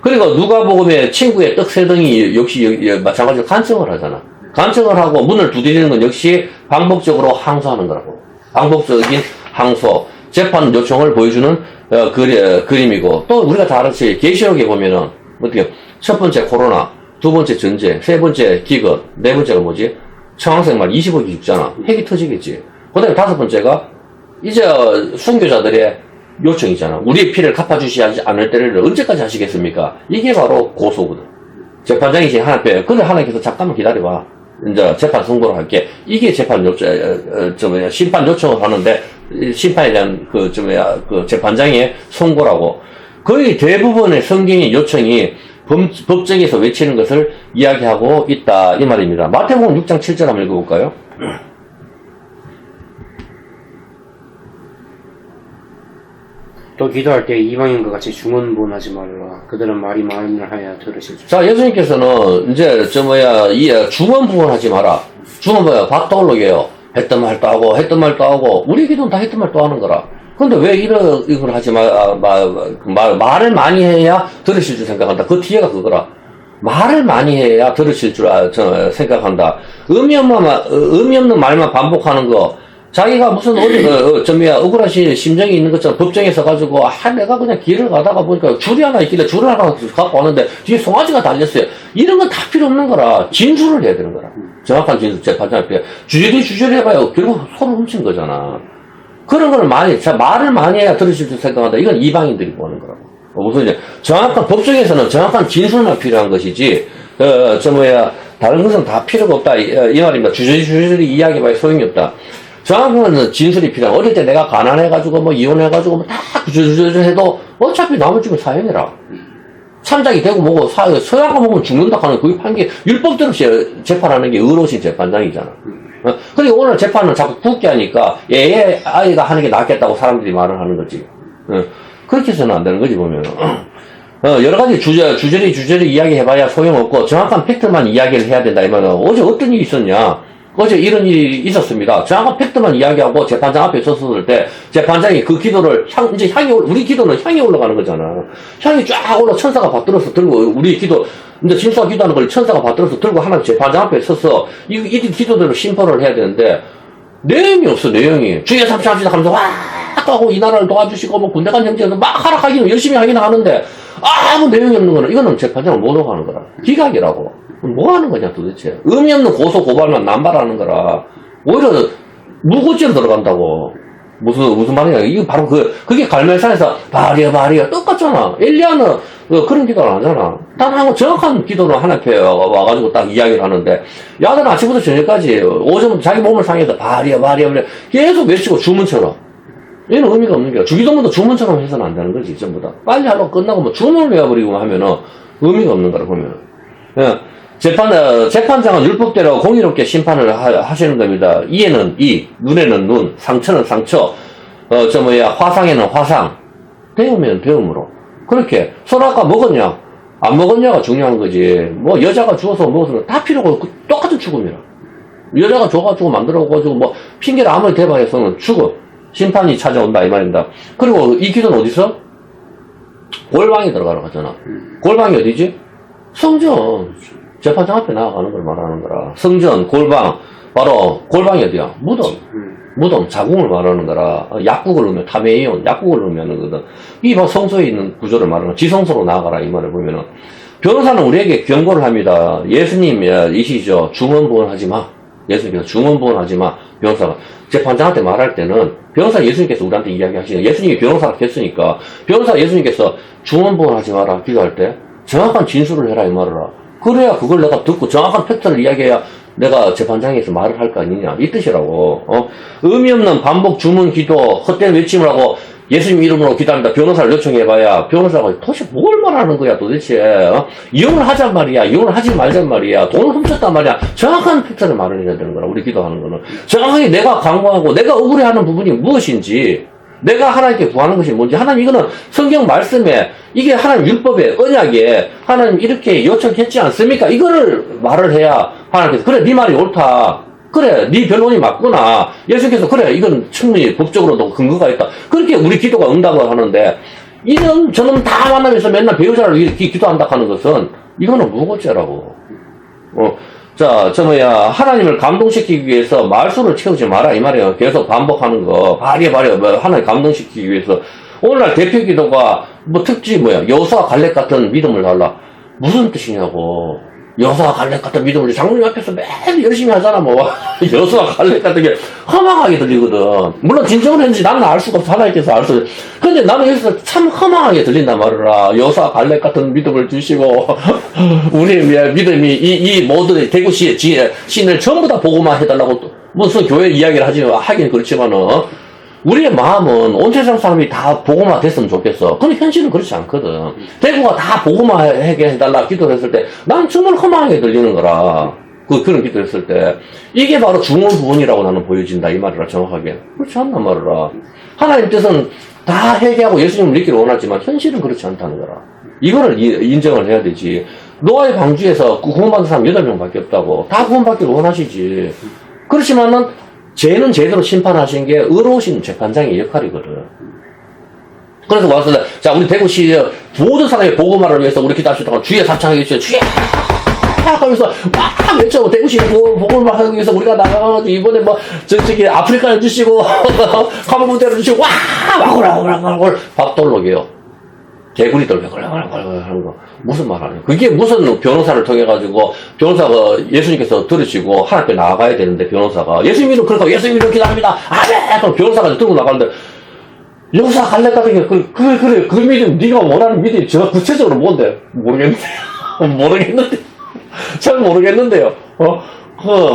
그리고 누가복음의 친구의 떡 세 덩이 역시 마찬가지로 간청을 하잖아. 간청을 하고 문을 두드리는 건 역시 반복적으로 항소하는 거라고. 반복적인 항소. 재판 요청을 보여주는 그림이고 또 우리가 다 알았지 계시록에 보면은 어떻게 첫 번째 코로나, 두 번째 전제, 세 번째 기껏, 네 번째가 뭐지? 청황색 말 20억이 죽잖아. 핵이 터지겠지. 그 다음에 다섯 번째가 이제 순교자들의 요청이잖아. 우리의 피를 갚아주시지 않을 때를 언제까지 하시겠습니까? 이게 바로 고소거든. 재판장이 이제 하나님께, 근데 하나님께서 잠깐만 기다려봐. 이제 재판 선고를 할게. 이게 재판 요청, 심판 요청을 하는데, 심판에 대한 그 재판장의 선고라고. 거의 대부분의 성경의 요청이 법정에서 외치는 것을 이야기하고 있다. 이 말입니다. 마태복음 6장 7절 한번 읽어볼까요? 또 기도할 때 이방인과 같이 중언부언하지 말라. 그들은 말이 많음을 하여 들으실 줄. 자, 예수님께서는 이제 중언부언하지 마라. 밥 떠올르게요. 했던 말도 하고 했던 말도 하고 우리 기도는 다 했던 말도 하는 거라. 근데 왜 이걸 하지 말을 많이 해야 들으실 줄 생각한다. 그 뒤에가 그거라. 말을 많이 해야 들으실 줄 생각한다. 의미 없는 말만 반복하는 거. 자기가 무슨 억울하신 심정이 있는 것처럼 법정에 서가지고, 내가 그냥 길을 가다가 보니까 줄이 하나 있길래 줄을 하나 갖고 왔는데, 뒤에 송아지가 달렸어요. 이런 건 다 필요 없는 거라. 진술을 해야 되는 거라. 정확한 진술, 재판장 앞에. 주저리 해봐요. 결국 소를 훔친 거잖아. 그런 거를 말을 많이 해야 들으실 줄 생각한다. 이건 이방인들이 보는 거라고. 무슨 이제, 법정에서는 정확한 진술만 필요한 것이지, 다른 것은 다 필요가 없다. 이 말입니다. 주저리 이야기해봐야 소용이 없다. 정확한 진술이 필요한. 어릴 때 내가 가난해가지고, 이혼해가지고, 다 주저주저 해도, 어차피 남은 집은 사형이라. 참작이 되고 뭐고, 서양과 먹으면 죽는다 하는 그게 판결, 율법대로 재판하는 게 의로우신 재판장이잖아. 그리고 오늘 재판은 자꾸 굳게 하니까, 아이가 하는 게 낫겠다고 사람들이 말을 하는 거지. 그렇게 해서는 안 되는 거지, 보면은. 여러 가지 주저리 이야기해봐야 소용없고, 정확한 팩트만 이야기를 해야 된다, 이 말은. 어제 어떤 일이 있었냐? 어제 이런 일이 있었습니다. 정확한 팩트만 이야기하고 재판장 앞에 섰을 때 재판장이 그 기도를 이제 우리 기도는 향이 올라가는 거잖아. 향이 쫙 천사가 받들어서 들고 우리 기도 이제 진수가 기도하는 걸 천사가 받들어서 들고 하나님 재판장 앞에 서서 이 기도대로 심판을 해야 되는데 내용이 없어. 내용이 주의 삼시합시다 하면서 와 하고 이 나라를 도와주시고 군대 간 형제에서 막 하락하기는 열심히 하긴 하는데 아무 내용이 없는 거는 이거는 재판장을 못 오가는 거라. 기각이라고. 뭐 하는 거냐 도대체. 의미 없는 고소 고발만 남발하는 거라. 오히려 무고죄로 들어간다고. 무슨 말이냐. 이거 바로 그게 갈멜산에서 바리야 똑같잖아. 엘리야는 그런 기도를 안 하잖아. 단 정확한 기도를 하나님께 와가지고 딱 이야기를 하는데 야들은 아침부터 저녁까지 오전부터 자기 몸을 상해서 바리야 계속 외치고 주문처럼. 얘는 의미가 없는 거야. 주기도문도 주문처럼 해서는 안 되는 거지 전부 다. 빨리 하려고 끝나고 주문을 외워버리고 하면은 의미가 없는 거라 보면은. 예. 재판장은 율법대로 공의롭게 심판을 하시는 겁니다. 이에는 이, 눈에는 눈, 상처는 상처, 화상에는 화상. 배우면 배움으로. 그렇게. 소라가 먹었냐? 안 먹었냐가 중요한 거지. 여자가 죽어서 먹었으면 다 필요가 없고, 똑같은 죽음이라. 여자가 줘가지고 만들어가지고, 핑계를 아무리 대봐해서는 죽어. 심판이 찾아온다, 이 말입니다. 그리고 이 기도는 어디서? 골방에 들어가라고 하잖아. 골방이 어디지? 성전. 재판장 앞에 나아가는 걸 말하는 거라. 성전, 골방, 바로 골방이 어디야? 무덤, 자궁을 말하는 거라. 약국을 넣으면 타메이온, 약국을 넣으면 거든. 이 바로 성소에 있는 구조를 말하는 거야. 지성소로 나아가라 이 말을 보면은. 변호사는 우리에게 경고를 합니다. 예수님이시죠. 중언부언하지 마. 예수님께서 중언부언하지 마. 변호사가 재판장한테 말할 때는 변호사 예수님께서 우리한테 이야기하시는 예수님이 변호사가 됐으니까 변호사 예수님께서 중언부언하지 마라 기도할 때 정확한 진술을 해라 이 말이라. 그래야 그걸 내가 듣고 정확한 팩트를 이야기해야 내가 재판장에서 말을 할 거 아니냐 이 뜻이라고. 의미 없는 반복 주문 기도 헛된 외침을 하고 예수님 이름으로 기도합니다. 변호사를 요청해봐야 변호사가 도대체 뭘 말하는 거야 도대체. 이혼을 하잔 말이야. 이혼을 하지 말잔 말이야. 돈을 훔쳤단 말이야. 정확한 팩트를 말을 해야 되는 거라. 우리 기도하는 거는 정확하게 내가 강구하고 내가 억울해하는 부분이 무엇인지 내가 하나님께 구하는 것이 뭔지 하나님 이거는 성경 말씀에 이게 하나님 율법에 언약에 하나님 이렇게 요청했지 않습니까? 이거를 말을 해야 하나님께서 그래 네 말이 옳다. 그래 네 변론이 맞구나. 예수께서 그래 이건 충분히 법적으로도 근거가 있다. 그렇게 우리 기도가 응답을 하는데 이런 저놈 다 만나면서 맨날 배우자를 이렇게 기도한다 하는 것은 이거는 무고죄라고. 하나님을 감동시키기 위해서 말수를 채우지 마라, 이 말이에요. 계속 반복하는 거, 하나님 감동시키기 위해서. 오늘날 대표 기도가, 특집 여호수아 갈렙 같은 믿음을 달라. 무슨 뜻이냐고. 여수와 갈렙 같은 믿음을 장로님 앞에서 매일 열심히 하잖아, 뭐. 여수와 갈렙 같은 게 허망하게 들리거든. 물론 진정을 했는지 나는 알 수가 없어. 하나님께서 알 수 없어. 근데 나는 여기서 참 허망하게 들린단 말이라. 여수와 갈렙 같은 믿음을 주시고, 우리의 믿음이 이 모든 대구시 시인을 전부 다 보고만 해달라고 또 무슨 교회 이야기를 하긴 그렇지만은, 우리의 마음은 온 세상 사람이 다 보고만 됐으면 좋겠어. 근데 현실은 그렇지 않거든. 대구가 다 보고만 하게 해달라 기도를 했을 때, 난 정말 허망하게 들리는 거라. 그런 기도를 했을 때. 이게 바로 중원 부분이라고 나는 보여진다. 이 말이라, 정확하게. 그렇지 않단 말이라. 하나님 뜻은 다 회개하고 예수님을 믿기를 원하지만, 현실은 그렇지 않다는 거라. 이거를 인정을 해야 되지. 노아의 방주에서 구원받은 사람 8명밖에 없다고. 다 구원받기를 원하시지. 그렇지만은, 죄는 제대로 심판하신 게 의로우신 재판장의 역할이거든. 그래서 와서, 자, 우리 대구시 모든 사람의 복음화를 위해서 우리 기도하시다가 주의 사창하기 위해서 주의 하면서 막 외쳐. 대구시 복음화 하기 위해서 우리가 나가가지고 이번에 뭐, 저기 아프리카를 주시고, 카모군대를 주시고, 와구라구라구라구 밥돌록이요. 개구리들 하는 거. 무슨 말 하냐. 그게 무슨 변호사를 통해가지고, 변호사가 예수님께서 들으시고, 하나님께 나가야 되는데, 변호사가. 예수님은 그러니까 예수님을 기도합니다. 아멘! 그럼 변호사가 들고 나가는데, 여기서 갈래 같은 게, 그래. 그 믿음, 네가 원하는 믿음이 저 구체적으로 뭔데? 모르겠는데. 잘 모르겠는데요.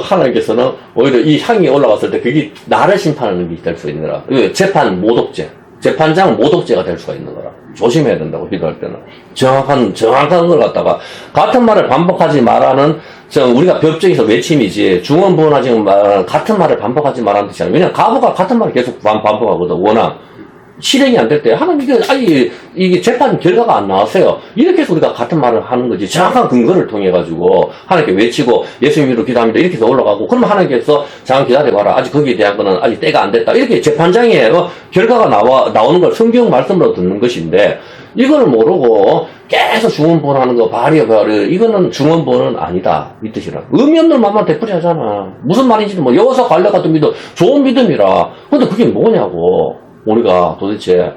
하나님께서는 오히려 이 향이 올라왔을 때 그게 나를 심판하는 게 될 수 있는 거라. 재판 모독죄. 재판장 모독죄가 될 수가 있는 거라. 조심해야 된다고, 기도할 때는. 정확한 걸 갖다가, 같은 말을 반복하지 말라는, 우리가 법정에서 외침이지, 중원부원하지 말라는, 같은 말을 반복하지 말라는 뜻이 아니야. 왜냐면 가부가 같은 말을 계속 반복하거든, 워낙. 실행이 안 될 때, 하나님, 이게 재판 결과가 안 나왔어요. 이렇게 해서 우리가 같은 말을 하는 거지. 정확한 근거를 통해가지고, 하나님께 외치고, 예수님으로 기도합니다. 이렇게 해서 올라가고, 그러면 하나님께서, 잠깐 기다려봐라. 아직 거기에 대한 거는 아직 때가 안 됐다. 이렇게 재판장에, 결과가 나오는 걸 성경 말씀으로 듣는 것인데, 이거를 모르고, 계속 중원본하는 거, 발휘. 이거는 중원본은 아니다. 이 뜻이라. 의미 없는 말만 되풀이 하잖아. 무슨 말인지도 뭐, 여기서 갈래 같은 믿음, 좋은 믿음이라. 근데 그게 뭐냐고. 우리가 도대체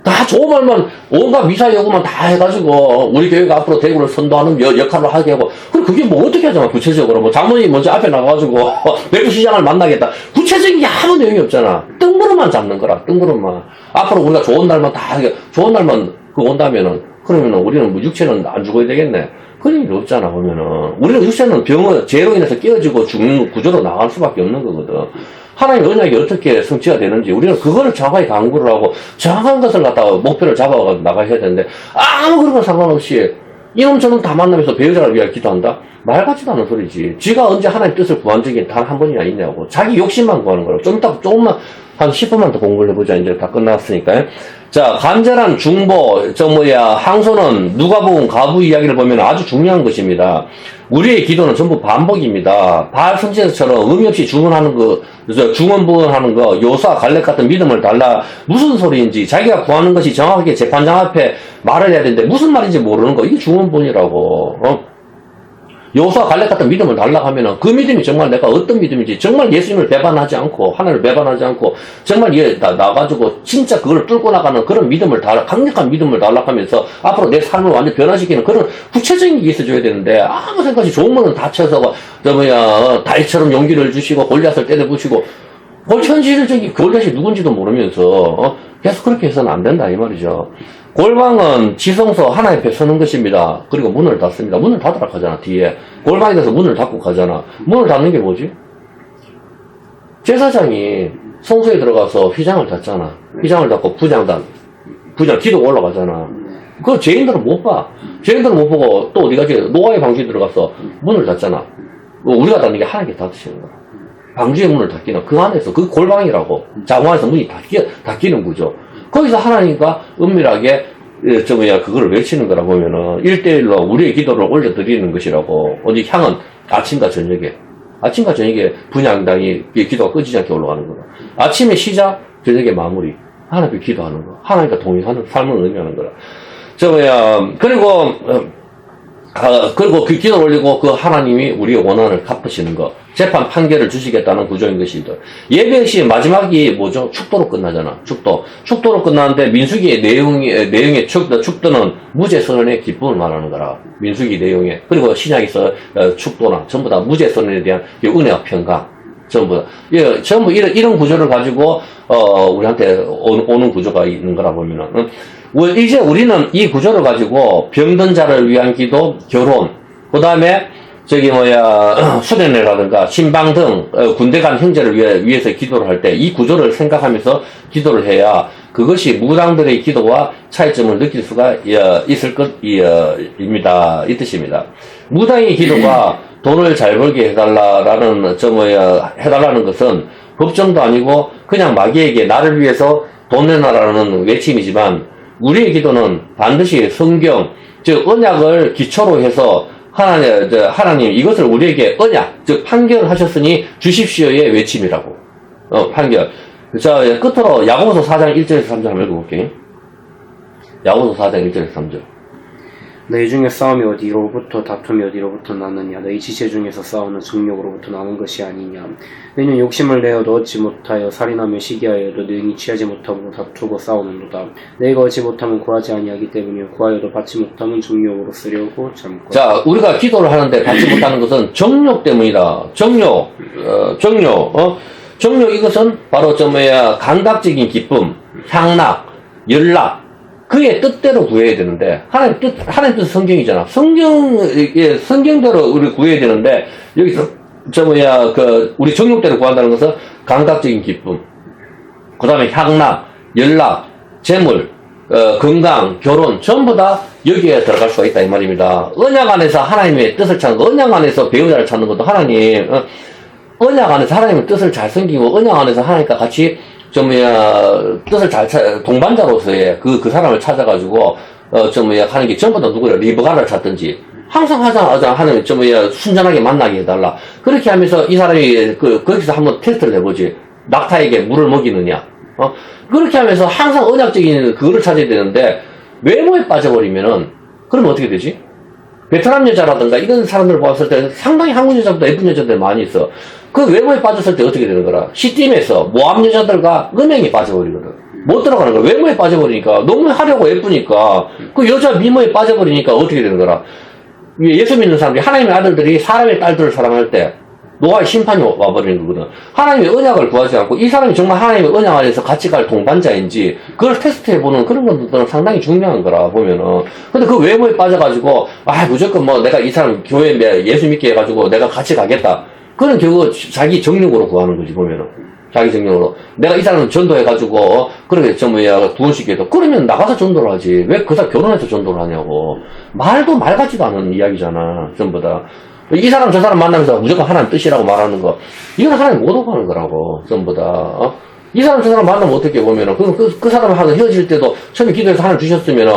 다 좋은 말만 온갖 미사 여구만 다 해가지고 우리 교회가 앞으로 대구를 선도하는 역할을 하게 하고 그럼 그게 뭐 어떻게 하잖아 구체적으로 뭐 장모님 먼저 앞에 나가가지고 대구시장을 만나겠다 구체적인 게 아무 내용이 없잖아 뜬구름만 잡는 거라 뜬구름만 앞으로 우리가 좋은 날만 다 하게 좋은 날만 온다면은 그러면은 우리는 뭐 육체는 안 죽어야 되겠네 그런 일이 없잖아 보면은 우리는 육체는 죄로 인해서 깨어지고 죽는 구조로 나갈 수밖에 없는 거거든. 하나님의 언약이 어떻게 성취가 되는지 우리는 그거를 정확하게 강구를 하고 정확한 것을 갖다가 목표를 잡아가지고 나가야 되는데 아무 그런 건 상관없이 이놈 저놈 다 만나면서 배우자를 위하여 기도한다? 말 같지도 않은 소리지. 지가 언제 하나님 뜻을 구한 적이 단 한 번이나 있냐고. 자기 욕심만 구하는 거라고. 좀 이따 조금만 한 10분만 더 공부를 해보자. 이제 다 끝났으니까. 자, 간절한 중보, 항소는 누가복음 가부 이야기를 보면 아주 중요한 것입니다. 우리의 기도는 전부 반복입니다. 바알 선지자처럼 의미 없이 중원부원하는 거, 요사 갈렙 같은 믿음을 달라 무슨 소리인지 자기가 구하는 것이 정확하게 재판장 앞에 말을 해야 되는데 무슨 말인지 모르는 거 이게 중원부원이라고. 요사 갈렙 같은 믿음을 달라고 하면은 그 믿음이 정말 내가 어떤 믿음인지 정말 예수님을 배반하지 않고 하나님을 배반하지 않고 정말 나가지고 진짜 그걸 뚫고 나가는 그런 믿음을 강력한 믿음을 달라고 하면서 앞으로 내 삶을 완전 변화시키는 그런 구체적인 게 있어줘야 되는데 아무 생각 없이 좋은 거는 다 쳐서 다윗처럼 용기를 주시고 골리앗을 때려부시고 현실적인 골리앗이 누군지도 모르면서 계속 그렇게 해서는 안 된다 이 말이죠. 골방은 지성소 하나 옆에 서는 것입니다. 그리고 문을 닫습니다. 문을 닫으라 하잖아, 뒤에. 골방에 대해서 문을 닫고 가잖아. 문을 닫는 게 뭐지? 제사장이 성소에 들어가서 휘장을 닫잖아. 휘장을 닫고 부장 기도가 올라가잖아. 그거 죄인들은 못 봐. 죄인들은 못 보고 또 어디 가지? 노아의 방주에 들어가서 문을 닫잖아. 우리가 닫는 게 하나님께 닫으시는 거야. 방주의 문을 닫기는 그 안에서, 그 골방이라고. 자궁 안에서 문이 닫기는 구조. 거기서 하나님과 은밀하게, 그거를 외치는 거라 보면은, 1대1로 우리의 기도를 올려드리는 것이라고, 어디 향은 아침과 저녁에 분향당이 기도가 끊이지 않게 올라가는 거다. 아침에 시작, 저녁에 마무리. 하나님께 기도하는 거. 하나님과 동행하는 삶을 의미하는 거라. 그리고 그 기도를 올리고 그 하나님이 우리의 원한을 갚으시는 거. 재판 판결을 주시겠다는 구조인 것이다. 예배 역시 마지막이 뭐죠? 축도로 끝나잖아. 축도로 끝나는데 민수기의 내용의 축도는 무죄 선언의 기쁨을 말하는 거라. 민수기 내용에. 그리고 신약에서 축도나 전부 다 무죄 선언에 대한 은혜와 평강. 전부 다. 예, 전부 이런 구조를 가지고, 우리한테 오는 구조가 있는 거라 보면은. 이제 우리는 이 구조를 가지고 병든 자를 위한 기도, 결혼, 그 다음에 수련회라든가 신방 등 군대 간 형제를 위해서 기도를 할 때 이 구조를 생각하면서 기도를 해야 그것이 무당들의 기도와 차이점을 느낄 수가 있을 것입니다. 이 뜻입니다. 무당의 기도가 돈을 잘 벌게 해달라는 것은 법정도 아니고 그냥 마귀에게 나를 위해서 돈 내놔라는 외침이지만 우리의 기도는 반드시 성경, 즉 언약을 기초로 해서 하나님 이것을 우리에게 언약, 즉 판결하셨으니 주십시오의 외침이라고. 판결. 자, 끝으로 야고보서 4장 1절에서 3절 한번 읽어볼게요. 야고보서 4장 1절에서 3절. 너희 중에 싸움이 어디로부터 다툼이 어디로부터 나느냐 너희 지체 중에서 싸우는 정욕으로부터 나는 것이 아니냐 너희는 욕심을 내어도 얻지 못하여 살인하며 시기하여도 능히 취하지 못하고 다투고 싸우는도다 너희가 얻지 못하면 구하지 아니하기 때문이요 구하여도 받지 못하면 정욕으로 쓰려고 참고. 자, 우리가 기도를 하는데 받지 못하는 것은 정욕 때문이다. 정욕 이것은 바로 감각적인 기쁨, 향락, 연락, 그의 뜻대로 구해야 되는데, 하나님 뜻 성경이잖아. 성경대로 우리 구해야 되는데, 여기서, 우리 정욕대로 구한다는 것은 감각적인 기쁨, 그 다음에 향락, 연락, 재물, 건강, 결혼, 전부 다 여기에 들어갈 수가 있다, 이 말입니다. 언약 안에서 하나님의 뜻을 찾는 거, 언약 안에서 배우자를 찾는 것도 하나님, 언약 안에서 하나님의 뜻을 잘 섬기고, 언약 안에서 하나님과 같이 뜻을 동반자로서의 그 사람을 찾아가지고, 하는 게 전부 다 누구야? 리브가를 찾든지. 항상 하나님, 순전하게 만나게 해달라. 그렇게 하면서 이 사람이, 거기서 한번 테스트를 해보지. 낙타에게 물을 먹이느냐. 그렇게 하면서 항상 언약적인 그거를 찾아야 되는데, 외모에 빠져버리면은, 그러면 어떻게 되지? 베트남 여자라든가 이런 사람들을 봤을 때 상당히 한국 여자보다 예쁜 여자들 많이 있어. 그 외모에 빠졌을 때 어떻게 되는 거라? 시팀에서 모함 여자들과 은행에 빠져버리거든. 못 들어가는 거야. 외모에 빠져버리니까. 너무 하려고 예쁘니까. 그 여자 미모에 빠져버리니까 어떻게 되는 거라? 예수 믿는 사람들이, 하나님의 아들들이 사람의 딸들을 사랑할 때 노아의 심판이 와버리는 거거든. 하나님의 언약을 구하지 않고 이 사람이 정말 하나님의 언약 안에서 같이 갈 동반자인지 그걸 테스트해보는 그런 것들은 상당히 중요한 거라 보면은. 근데 그 외모에 빠져가지고 무조건 내가 이 사람 교회 예수 믿게 해가지고 내가 같이 가겠다. 그건 결국 자기 정력으로 구하는 거지 보면은. 자기 정력으로. 내가 이 사람 전도해가지고 그렇게 구원시켜 해도 그러면 나가서 전도를 하지. 왜 그 사람 결혼해서 전도를 하냐고. 말도 말 같지도 않은 이야기잖아. 전부 다. 이 사람 저 사람 만나면서 무조건 하나님 뜻이라고 말하는 거, 이건 하나님 못 오고 하는 거라고. 전부 다. 이 사람 저 사람 만나면 어떻게 보면은 그 사람하고 헤어질 때도 처음에 기도해서 하나님 주셨으면은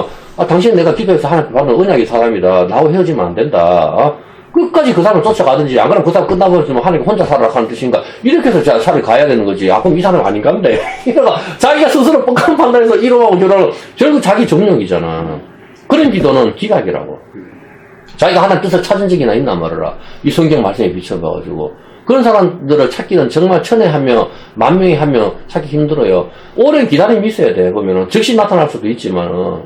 당신 내가 기도해서 하나님 받은 언약의 사람이다. 나하고 헤어지면 안 된다. 끝까지 그 사람을 쫓아가든지, 안 그러면 그 사람 끝나버렸으면 하나님 혼자 살아라 하는 뜻인가. 이렇게 해서 차라리 가야 되는 거지. 그럼 이 사람 아닌가 본데. 이러가 자기가 스스로 뻑한 판단해서 이러고 저러고 결국 자기 정력이잖아. 그런 기도는 기각이라고. 자기가 하나님 뜻을 찾은 적이나 있나 말이라. 이 성경 말씀에 비춰봐가지고. 그런 사람들을 찾기는 정말 천에 한 명, 만 명에 한 명 찾기 힘들어요. 오랜 기다림이 있어야 돼, 보면은. 즉시 나타날 수도 있지만은.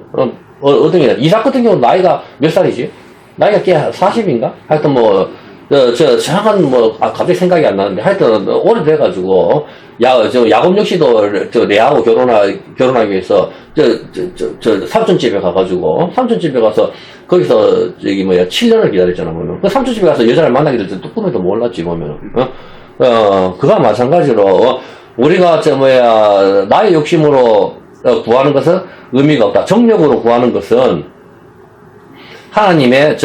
이삭 같은 경우는 나이가 몇 살이지? 나이가 꽤 40인가? 하여튼 정확한 갑자기 생각이 안 나는데, 하여튼, 오래돼가지고, 야곱 역시도, 내하고 결혼하기 위해서, 삼촌집에 가가지고, 삼촌집에 가서, 거기서, 7년을 기다렸잖아, 보면. 그 삼촌집에 가서 여자를 만나게 될 때 꿈에도 몰랐지, 보면. 그거와 마찬가지로, 우리가, 나의 욕심으로, 구하는 것은 의미가 없다. 정력으로 구하는 것은, 하나님의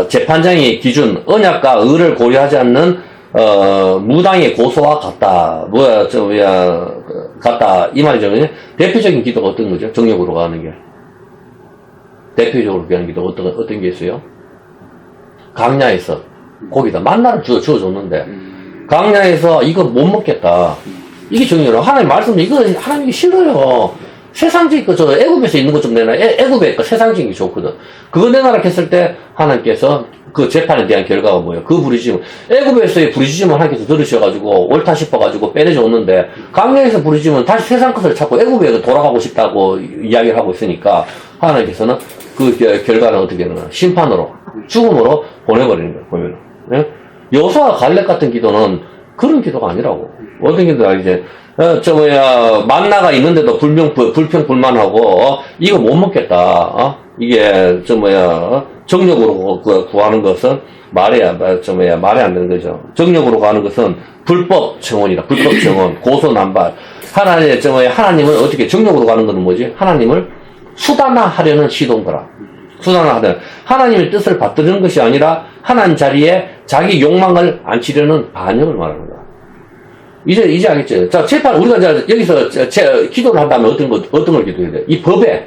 재판장의 기준, 언약과 의를 고려하지 않는 무당의 고소와 같다. 같다. 이 말이죠. 대표적인 기도가 어떤 거죠? 정력으로 가는 게. 대표적으로 가는 기도 어떤 게 있어요? 강야에서 고기다. 만나를 주어줬는데 강야에서 이거 못 먹겠다. 이게 정력으로. 하나님 말씀 이거 하나님이 싫어요. 세상적인 거, 애굽에서 있는 거 좀 내놔. 애굽에 거 세상적인 게 좋거든. 그거 내놔라 했을 때, 하나님께서 그 재판에 대한 결과가 뭐예요? 그 부르짖음. 애굽에서의 부르짖음을 하나님께서 들으셔가지고 옳다 싶어가지고 빼내줬는데 강령에서 부르짖으면 다시 세상 것을 찾고 애굽에 돌아가고 싶다고 이야기를 하고 있으니까 하나님께서는 그 결과는 어떻게 되는 거야? 심판으로, 죽음으로 보내버리는 거예요, 보면은. 예? 여호수아와 갈렙 같은 기도는 그런 기도가 아니라고. 어떤 기도가 이제, 만나가 있는데도 불평불만하고, 이거 못 먹겠다, 이게, 정력으로 구하는 것은 말이 안 되는 거죠. 정력으로 구하는 것은 불법 청원이다. 불법 청원, 고소난발. 하나님은 어떻게, 정력으로 가는 것은 뭐지? 하나님을 수단화하려는 시도인 거라. 수단화하려는. 하나님의 뜻을 받드는 것이 아니라, 하나님 자리에 자기 욕망을 앉히려는 반역을 말하는 거야. 이제 알겠죠? 자, 재판, 우리가 여기서 기도를 한다면 어떤 걸 기도해야 돼? 이 법에,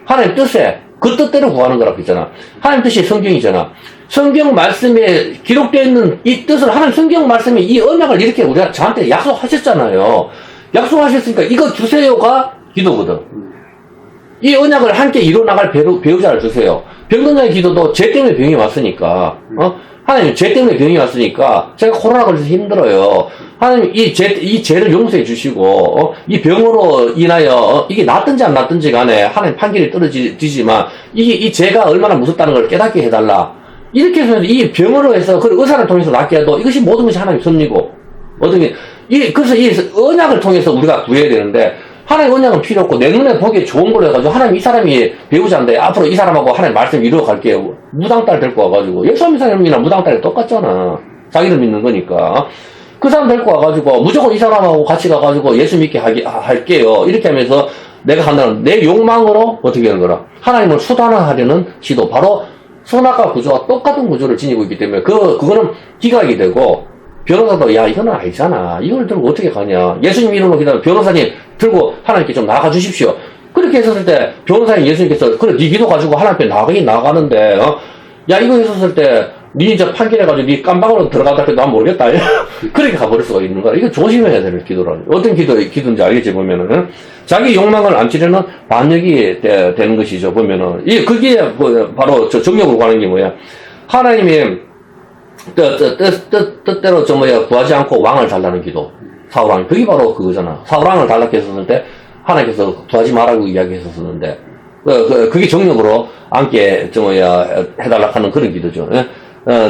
하나님 뜻에, 그 뜻대로 구하는 거라고 했잖아. 하나님 뜻이 성경이잖아. 성경 말씀에 기록되어 있는 이 뜻을, 하나님 성경 말씀에 이 언약을 이렇게 우리가 저한테 약속하셨잖아요. 약속하셨으니까 이거 주세요가 기도거든. 이 언약을 함께 이뤄나갈 배우자를 주세요. 병든자의 기도도 죄 때문에 병이 왔으니까, 하나님 죄 때문에 병이 왔으니까 제가 코로나 걸려서 힘들어요. 하나님 이 죄를 용서해 주시고 이 병으로 인하여 이게 낫든지 안 낫든지 간에 하나님 판결이 떨어지지만 이 죄가 얼마나 무섭다는 걸 깨닫게 해달라. 이렇게 해서 이 병으로 해서 그 의사를 통해서 낫게 해도 이것이 모든 것이 하나님 섭리고 그래서 이 언약을 통해서 우리가 구해야 되는데 하나님 언약은 필요 없고 내 눈에 보기에 좋은 걸로 해가지고 하나님 이 사람이 배우자인데 앞으로 이 사람하고 하나님 말씀 이루어 갈게요. 무당딸 데리고 와가지고 예수님 사람이나 무당딸이 똑같잖아. 자기를 믿는 거니까. 그 사람 데리고 와가지고 무조건 이 사람하고 같이 가가지고 예수 믿게 할게요. 이렇게 하면서 내가 한다는 내 욕망으로 어떻게 하는 거라. 하나님을 수단화하려는 시도. 바로 선악과 구조와 똑같은 구조를 지니고 있기 때문에 그거는 기각이 되고 변호사도 야 이거는 아니잖아. 이걸 들고 어떻게 가냐. 예수님 이름으로 기다려 변호사님 들고 하나님께 좀 나가 주십시오. 그렇게 했었을 때 변호사님 예수님께서 그래 네 기도 가지고 하나님 앞에 나가는데 야 이거 했었을 때 니 이제 판결해가지고 니 깜방으로 들어갔다 해도 난 모르겠다. 그렇게 가버릴 수가 있는 거야. 이거 조심해야 되는 기도라는. 어떤 기도인지 알겠지 보면은 자기 욕망을 안치려는 반역이 되는 것이죠. 보면은 그게 바로 정력으로 가는 게 뭐야. 하나님이 뜻대로 구하지 않고 왕을 달라는 기도. 사울왕. 그게 바로 그거잖아. 사울왕을 달라고 했었을 때, 하나님께서 구하지 말라고 이야기했었는데, 그게 정력으로 앉게, 해달라 하는 그런 기도죠.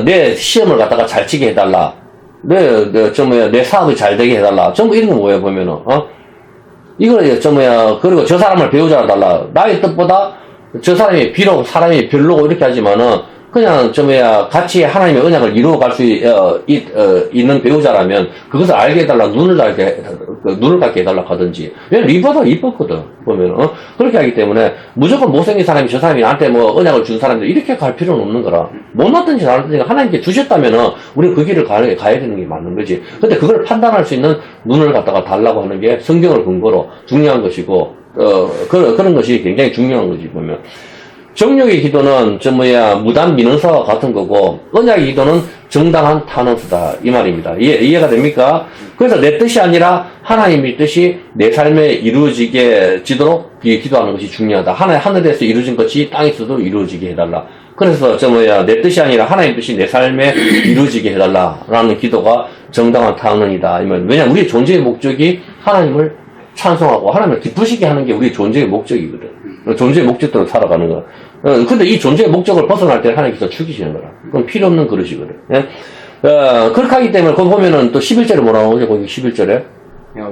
내 시험을 갖다가 잘 치게 해달라. 내 사업이 잘 되게 해달라. 전부 이런 거 뭐야, 보면은, 그리고 저 사람을 배우자로 달라. 나의 뜻보다 저 사람이 비록 사람이 별로고 이렇게 하지만은, 그냥 같이 하나님의 언약을 이루어갈 수 있는 배우자라면 그것을 알게 해달라. 눈을 갖게 해달라 하든지. 왜 리버도 이뻤거든 보면은 그렇게 하기 때문에 무조건 못생긴 사람이 저 사람이 나한테 언약을 준 사람들 이렇게 갈 필요는 없는 거라. 못났든지 잘났든지 하나님께 주셨다면은 우리는 그 길을 가야 되는 게 맞는 거지. 근데 그걸 판단할 수 있는 눈을 갖다가 달라고 하는 게 성경을 근거로 중요한 것이고 그런 것이 굉장히 중요한 거지 보면. 정욕의 기도는 무단 민원사와 같은 거고 언약의 기도는 정당한 탄원서다 이 말입니다. 이해가 됩니까? 그래서 내 뜻이 아니라 하나님의 뜻이 내 삶에 이루어지도록 기도하는 것이 중요하다. 하늘에서 이루어진 것이 땅에서도 이루어지게 해달라. 그래서 내 뜻이 아니라 하나님의 뜻이 내 삶에 이루어지게 해달라라는 기도가 정당한 탄원이다. 왜냐하면 우리의 존재의 목적이 하나님을 찬송하고 하나님을 기쁘시게 하는 게 우리의 존재의 목적이거든. 존재의 목적대로 살아가는 거야. 근데 이 존재의 목적을 벗어날 때 하나님께서 죽이시는 거라. 그건 필요 없는 그릇이거든. 예? 그렇게 하기 때문에, 거기 보면은 또 11절에 뭐라고 하죠? 거기 11절에?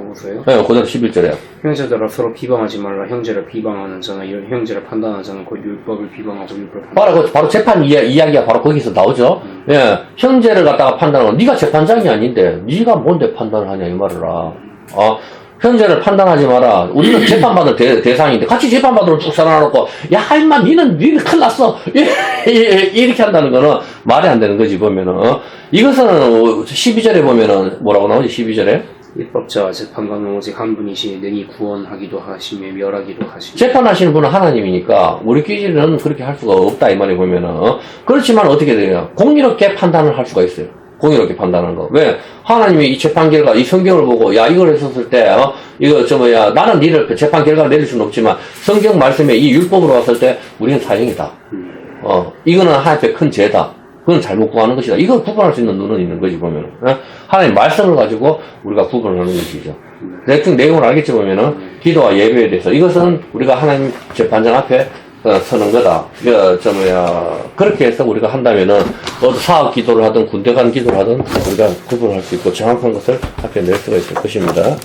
보세요. 네, 그대로 11절에. 형제들아 서로 비방하지 말라. 형제를 비방하는 자나 이런 형제를 판단하는 자는 곧 율법을 비방하고 율법을 판단하고. 바로 재판 이야기가 바로 거기서 나오죠. 예, 형제를 갖다가 판단하고, 네가 재판장이 아닌데, 네가 뭔데 판단을 하냐, 이 말이라. 형제를 판단하지 마라. 우리는 재판받을 대상인데, 같이 재판받으러 쭉 살아놓고, 야, 임마, 니는 큰일 났어. 이렇게 한다는 거는 말이 안 되는 거지, 보면은. 이것은 12절에 보면은, 뭐라고 나오지, 12절에? 입법자와 재판관은 오직 한 분이시니 능히 구원하기도 하시며 멸하기도 하시며. 재판하시는 분은 하나님이니까, 우리끼리는 그렇게 할 수가 없다, 이 말이 보면은. 그렇지만 어떻게 돼요? 공의롭게 판단을 할 수가 있어요. 공의롭게 판단하는 거. 왜? 하나님이 이 재판 결과, 이 성경을 보고, 야, 이걸 했었을 때, 나는 니를 재판 결과를 내릴 수는 없지만, 성경 말씀에 이 율법으로 왔을 때, 우리는 사형이다. 이거는 하나님의 큰 죄다. 그건 잘못 구하는 것이다. 이걸 구분할 수 있는 눈은 있는 거지, 보면은. 하나님 말씀을 가지고 우리가 구분을 하는 것이죠. 대충 내용을 알겠지, 보면은, 기도와 예배에 대해서. 이것은 우리가 하나님 재판장 앞에 서는 거다. 그렇게 해서 우리가 한다면은, 사업 기도를 하든 군대 간 기도를 하든 우리가 구분할 수 있고 정확한 것을 앞에 낼 수가 있을 것입니다.